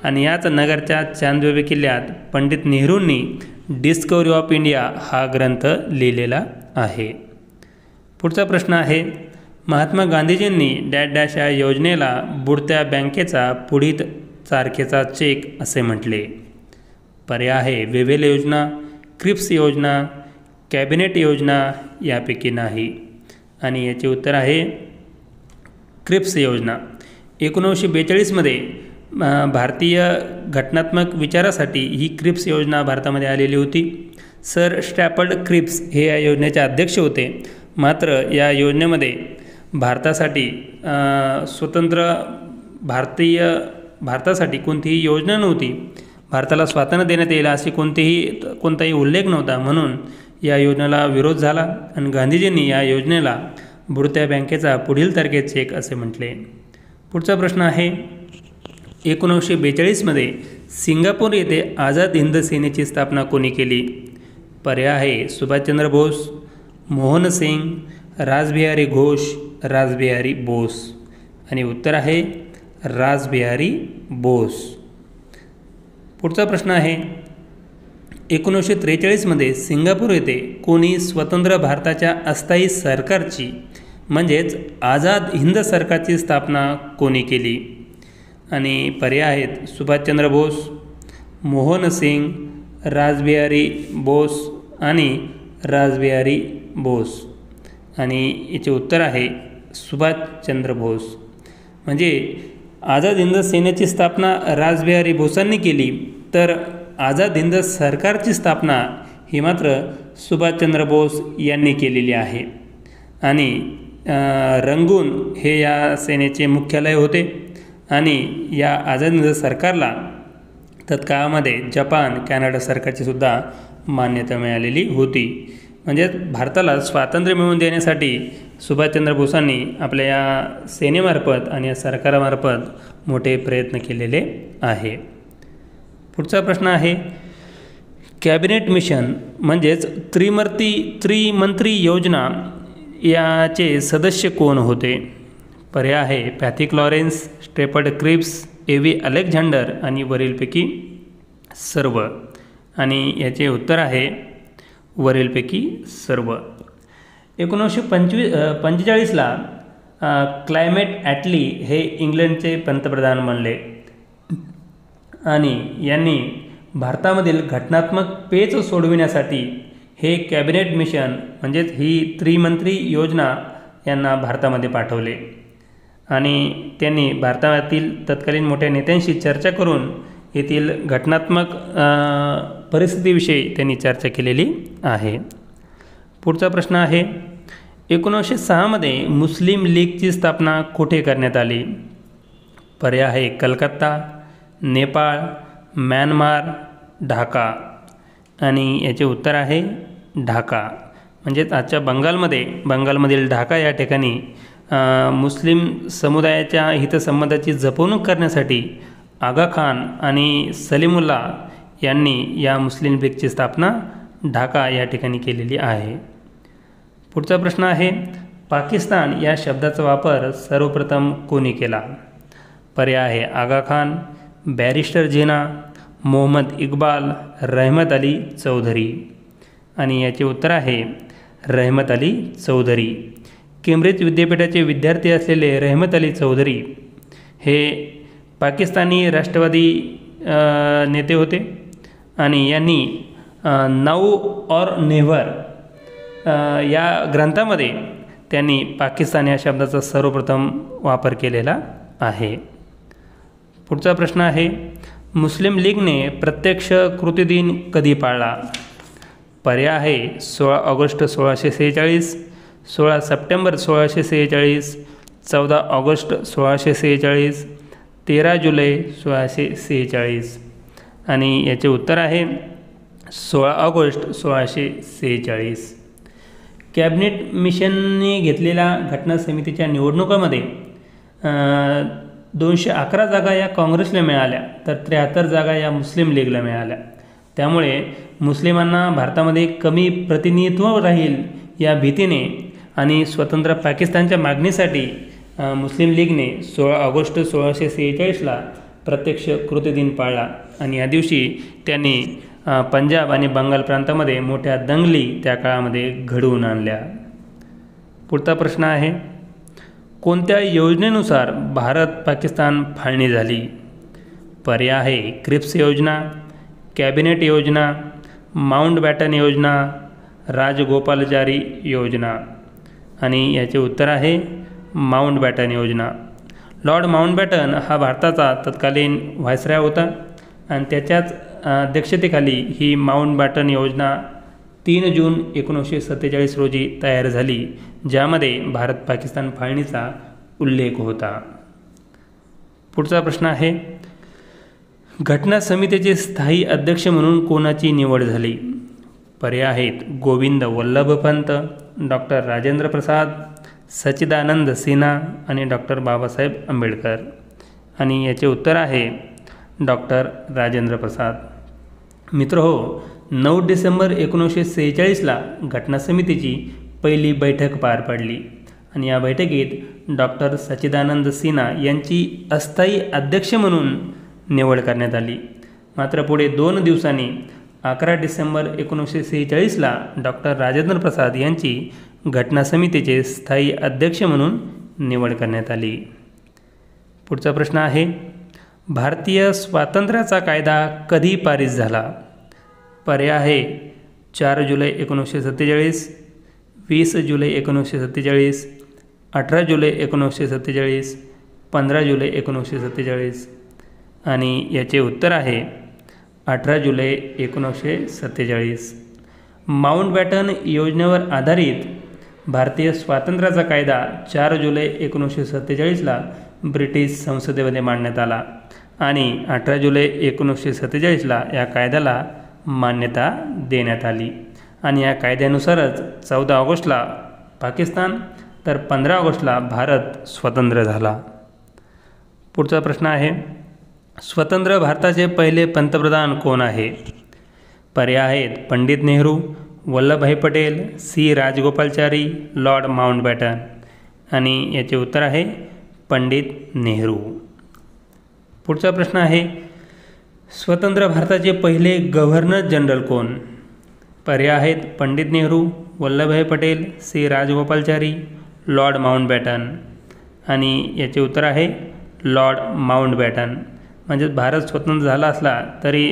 आणि याच नगरच्या चांदबेबी किल्ल्यात पंडित नेहरूंनी डिस्कवरी ऑफ इंडिया हा ग्रंथ लिहिलेला आहे. पुढचा प्रश्न आहे, महात्मा गांधीजींनी डॅश डॅश या योजनेला बुडत्या बँकेचा पुढील तारखेचा चेक असे म्हटले. पर्याय आहे वेव्हेल योजना, क्रिप्स योजना, कॅबिनेट योजना यापैकी नाही. आणि याचे उत्तर आहे क्रिप्स योजना. 1942मध्ये भारतीय घटनात्मक विचारासाठी ही क्रिप्स योजना भारतामध्ये आलेली होती. सर स्टॅफर्ड क्रिप्स हे या योजनेचे अध्यक्ष होते. मात्र या योजनेमध्ये भारतासाठी स्वतंत्र भारतासाठी कोणतीही योजना नव्हती. भारताला स्वातंत्र्य देण्यात येईल अशी कोणताही उल्लेख नव्हता. म्हणून या योजनेला विरोध झाला आणि गांधीजींनी या योजनेला बुडत्या बँकेचा पुढील तारखेचा चेक असे म्हटले. पुढचा प्रश्न आहे, 1942मध्ये सिंगापूर येथे आझाद हिंद सेनेची स्थापना कोणी केली? पर्याय आहे सुभाषचंद्र बोस, मोहन सिंग, रासबिहारी घोष, रासबिहारी बोस. आणि उत्तर आहे रासबिहारी बोस. पुढचा प्रश्न आहे, 1943मध्ये सिंगापूर येथे कोणी स्वतंत्र भारताच्या अस्थायी सरकारची म्हणजेच आझाद हिंद सरकारची स्थापना कोणी केली? आणि पर्याय आहेत सुभाषचंद्र बोस, मोहन सिंग, रासबिहारी बोस आणि रासबिहारी बोस. आणि याचे उत्तर आहे सुभाषचंद्र बोस. म्हणजे आझाद हिंद सेनेची स्थापना रासबिहारी बोसांनी केली तर आझाद हिंद सरकारची स्थापना ही मात्र सुभाषचंद्र बोस यांनी केलेली आहे. आणि रंगून हे या सेनेचे मुख्यालय होते. आणि या आझाद हिंद सरकारला तत्काळामध्ये जपान, कॅनडा सरकारची सुद्धा मान्यता मिळालेली होती. म्हणजे भारताला स्वातंत्र्य मिळवून देण्यासाठी सुभाषचंद्र बोसांनी आपल्या या सेनेमार्फत आणि या सरकारामार्फत मोठे प्रयत्न केलेले आहे. पुढचा प्रश्न आहे, कॅबिनेट मिशन म्हणजेच त्रिमंत्री योजना याचे सदस्य कोण होते? पर्याय आहे Pethick Lawrence, Stafford Cripps, A V. Alexander आणि वरीलपैकी सर्व. आणि याचे उत्तर आहे वरीलपैकी सर्व. 1945ला क्लायमेट ॲटली हे इंग्लंडचे पंतप्रधान बनले आणि यांनी भारतामधील घटनात्मक पेच सोडविण्यासाठी हे कॅबिनेट मिशन म्हणजेच ही त्रिमंत्री योजना यांना भारतामध्ये पाठवले. आणि त्यांनी भारतातील तत्कालीन मोठ्या नेत्यांशी चर्चा करून येथील घटनात्मक परिस्थितीविषयी त्यांनी चर्चा केलेली आहे. पुढचा प्रश्न आहे, 1906मध्ये मुस्लिम लीगची स्थापना कुठे करण्यात आली? पर्याय आहे कलकत्ता, नेपाळ, म्यानमार, ढाका. आणि याचे उत्तर आहे ढाका. म्हणजेच आजच्या बंगालमधील ढाका या ठिकाणी मुस्लिम समुदायाच्या हितसंबंधाची जपवणूक करण्यासाठी आगा खान आणि सलीमुल्लाह यांनी या मुस्लिम लीगची स्थापना ढाका या ठिकाणी केलेली आहे. पुढचा प्रश्न आहे, पाकिस्तान या शब्दाचा वापर सर्वप्रथम कोणी केला? पर्याय आहे आगा खान, बॅरिस्टर जिना, मोहम्मद इक्बाल, रहमत अली चौधरी. आणि याचे उत्तर आहे रहमत अली चौधरी. केम्ब्रिज विद्यापीठाचे विद्यार्थी असलेले रहमत अली चौधरी हे पाकिस्तानी राष्ट्रवादी नेते होते आणि यांनी नाऊ और नेव्हर या ग्रंथामध्ये त्यांनी पाकिस्तान या शब्दाचा सर्वप्रथम वापर केलेला आहे. पुढचा प्रश्न आहे, मुस्लिम लीगने प्रत्यक्ष कृती दिन कधी पाळला? पर्याय आहे 16 ऑगस्ट 1646, 16 सप्टेंबर 1646, 14 ऑगस्ट 1646, 13 जुलै 1646 आणि याचे उत्तर आहे 16 ऑगस्ट 1646. कॅबिनेट मिशनने घेतलेल्या घटना समितीच्या निवडणुकामध्ये 211 जागा या काँग्रेसला मिळाल्या, तर 73 जागा या मुस्लिम लीगला मिळाल्या. त्यामुळे मुस्लिमांना भारतामध्ये कमी प्रतिनिधित्व राहील या भीतीने आणि स्वतंत्र पाकिस्तानच्या मागणीसाठी मुस्लिम लीगने 16 ऑगस्ट 1646ला प्रत्यक्ष कृतिदिन पाळला आणि या दिवशी त्यांनी पंजाब आणि बंगाल प्रांतामध्ये मोठ्या दंगली त्या काळामध्ये घडवून आणल्या. पुढचा प्रश्न आहे, कोणत्या योजनेनुसार भारत पाकिस्तान फाळणी झाली? पर्याय आहे क्रिप्स योजना, कॅबिनेट योजना, माउंटबॅटन योजना, राजगोपालाचारी योजना आणि याचे उत्तर आहे माउंटबॅटन योजना. लॉर्ड माउंटबॅटन हा भारताचा तत्कालीन व्हायसराय होता आणि त्याच्याच अध्यक्षतेखाली ही माउंटबॅटन योजना 3 जून 1947 रोजी तयार झाली, ज्यामध्ये भारत पाकिस्तान फाळणीचा उल्लेख होता. पुढचा प्रश्न आहे, घटना समितीचे स्थायी अध्यक्ष म्हणून कोणाची निवड झाली? पर्याय आहेत गोविंद वल्लभ पंत, डॉक्टर राजेंद्र प्रसाद, सच्चिदानंद सिन्हा आणि डॉक्टर बाबासाहेब आंबेडकर आणि याचे उत्तर आहे डॉक्टर राजेंद्र प्रसाद. मित्रहो, 9 डिसेंबर 1946ला घटना समितीची पहिली बैठक पार पडली आणि या बैठकीत डॉक्टर सच्चिदानंद सिन्हा यांची अस्थायी अध्यक्ष म्हणून निवड करण्यात आली. मात्र पुढे 2 दिवसांनी 11 डिसेंबर 1946ला डॉक्टर राजेंद्र प्रसाद यांची घटना समितीचे स्थायी अध्यक्ष म्हणून निवड करण्यात आली. पुढचा प्रश्न आहे, भारतीय स्वातंत्र्याचा कायदा कधी पारित झाला? पर्याय आहे 4 जुलै 1947, 20 जुलै 1947, 18 जुलै 1947, 15 जुलै 1947 आणि याचे उत्तर आहे 18 जुलै 1947. माउंटबॅटन योजनेवर आधारित भारतीय स्वातंत्र्याचा कायदा 4 जुलै 1947ला ब्रिटिश संसदेमध्ये मांडण्यात आला आणि 18 जुलै 1947ला या कायद्याला मान्यता देण्यात आली आणि या कायद्यानुसारच 14 ऑगस्टला पाकिस्तान तर 15 ऑगस्टला भारत स्वतंत्र झाला. पुढचा प्रश्न आहे, स्वतंत्र भारताचे पहिले पंतप्रधान कोण आहे? पर्याय आहेत Pandit Nehru, Vallabhbhai Patel, C Rajagopalachari, Lord Mountbatten आणि याचे उत्तर आहे पंडित नेहरू. पुढचा प्रश्न आहे, स्वतंत्र भारताचे पहिले गव्हर्नर जनरल कोण? पर्याय आहेत Pandit Nehru, Vallabhbhai Patel, C Rajagopalachari, Lord Mountbatten आणि याचे उत्तर आहे लॉर्ड माउंटबॅटन. म्हणजे भारत स्वतंत्र झाला असला तरी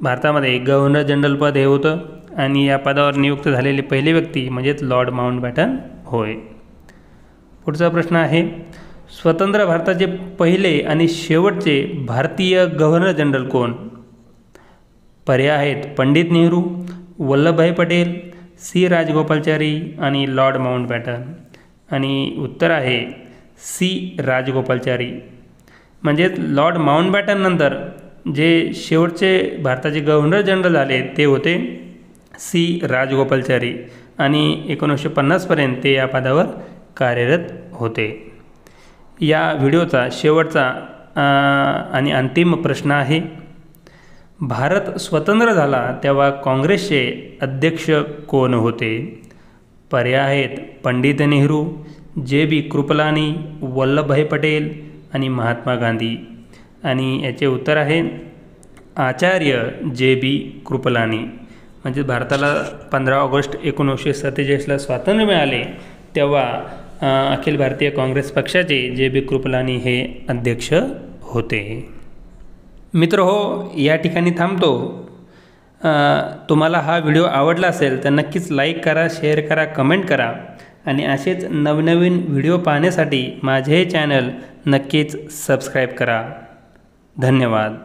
भारतामध्ये गव्हर्नर जनरल पद हे होतं आणि या पदावर नियुक्त झालेली पहिली व्यक्ती म्हणजेच लॉर्ड माउंटबॅटन होय. पुढचा प्रश्न आहे, स्वतंत्र भारताचे पहिले आणि शेवटचे भारतीय गव्हर्नर जनरल कोण? पर्याय आहेत पंडित नेहरू, वल्लभभाई पटेल, सी राजगोपालाचारी आणि लॉर्ड माउंटबॅटन आणि उत्तर आहे सी राजगोपालाचारी. म्हणजेच लॉर्ड माउंटबॅटन नंतर जे शेवटचे भारताचे गव्हर्नर जनरल झाले ते होते सी राजगोपालाचारी आणि 1950पर्यंत ते या पदावर कार्यरत होते. या व्हिडिओचा शेवटचा आणि अंतिम प्रश्न आहे, भारत स्वतंत्र झाला तेव्हा काँग्रेसचे अध्यक्ष कोण होते? पर्याय आहेत पंडित नेहरू, जे.बी. कृपलानी, वल्लभभाई पटेल आणि महात्मा गांधी आणि याचे उत्तर आहे आचार्य जे.बी. कृपलानी. म्हणजे भारताला 15 ऑगस्ट 1947ला स्वातंत्र्य मिळाले तेव्हा अखिल भारतीय काँग्रेस पक्षाचे जे.बी. कृपलानी हे अध्यक्ष होते. मित्र हो, या ठिकाणी थांबतो. तुम्हाला हा व्हिडिओ आवडला असेल तर नक्कीच लाईक करा, शेअर करा, कमेंट करा आणि असेच नवनवीन व्हिडिओ पाहण्यासाठी माझे हे चॅनल नक्कीच सबस्क्राईब करा. धन्यवाद.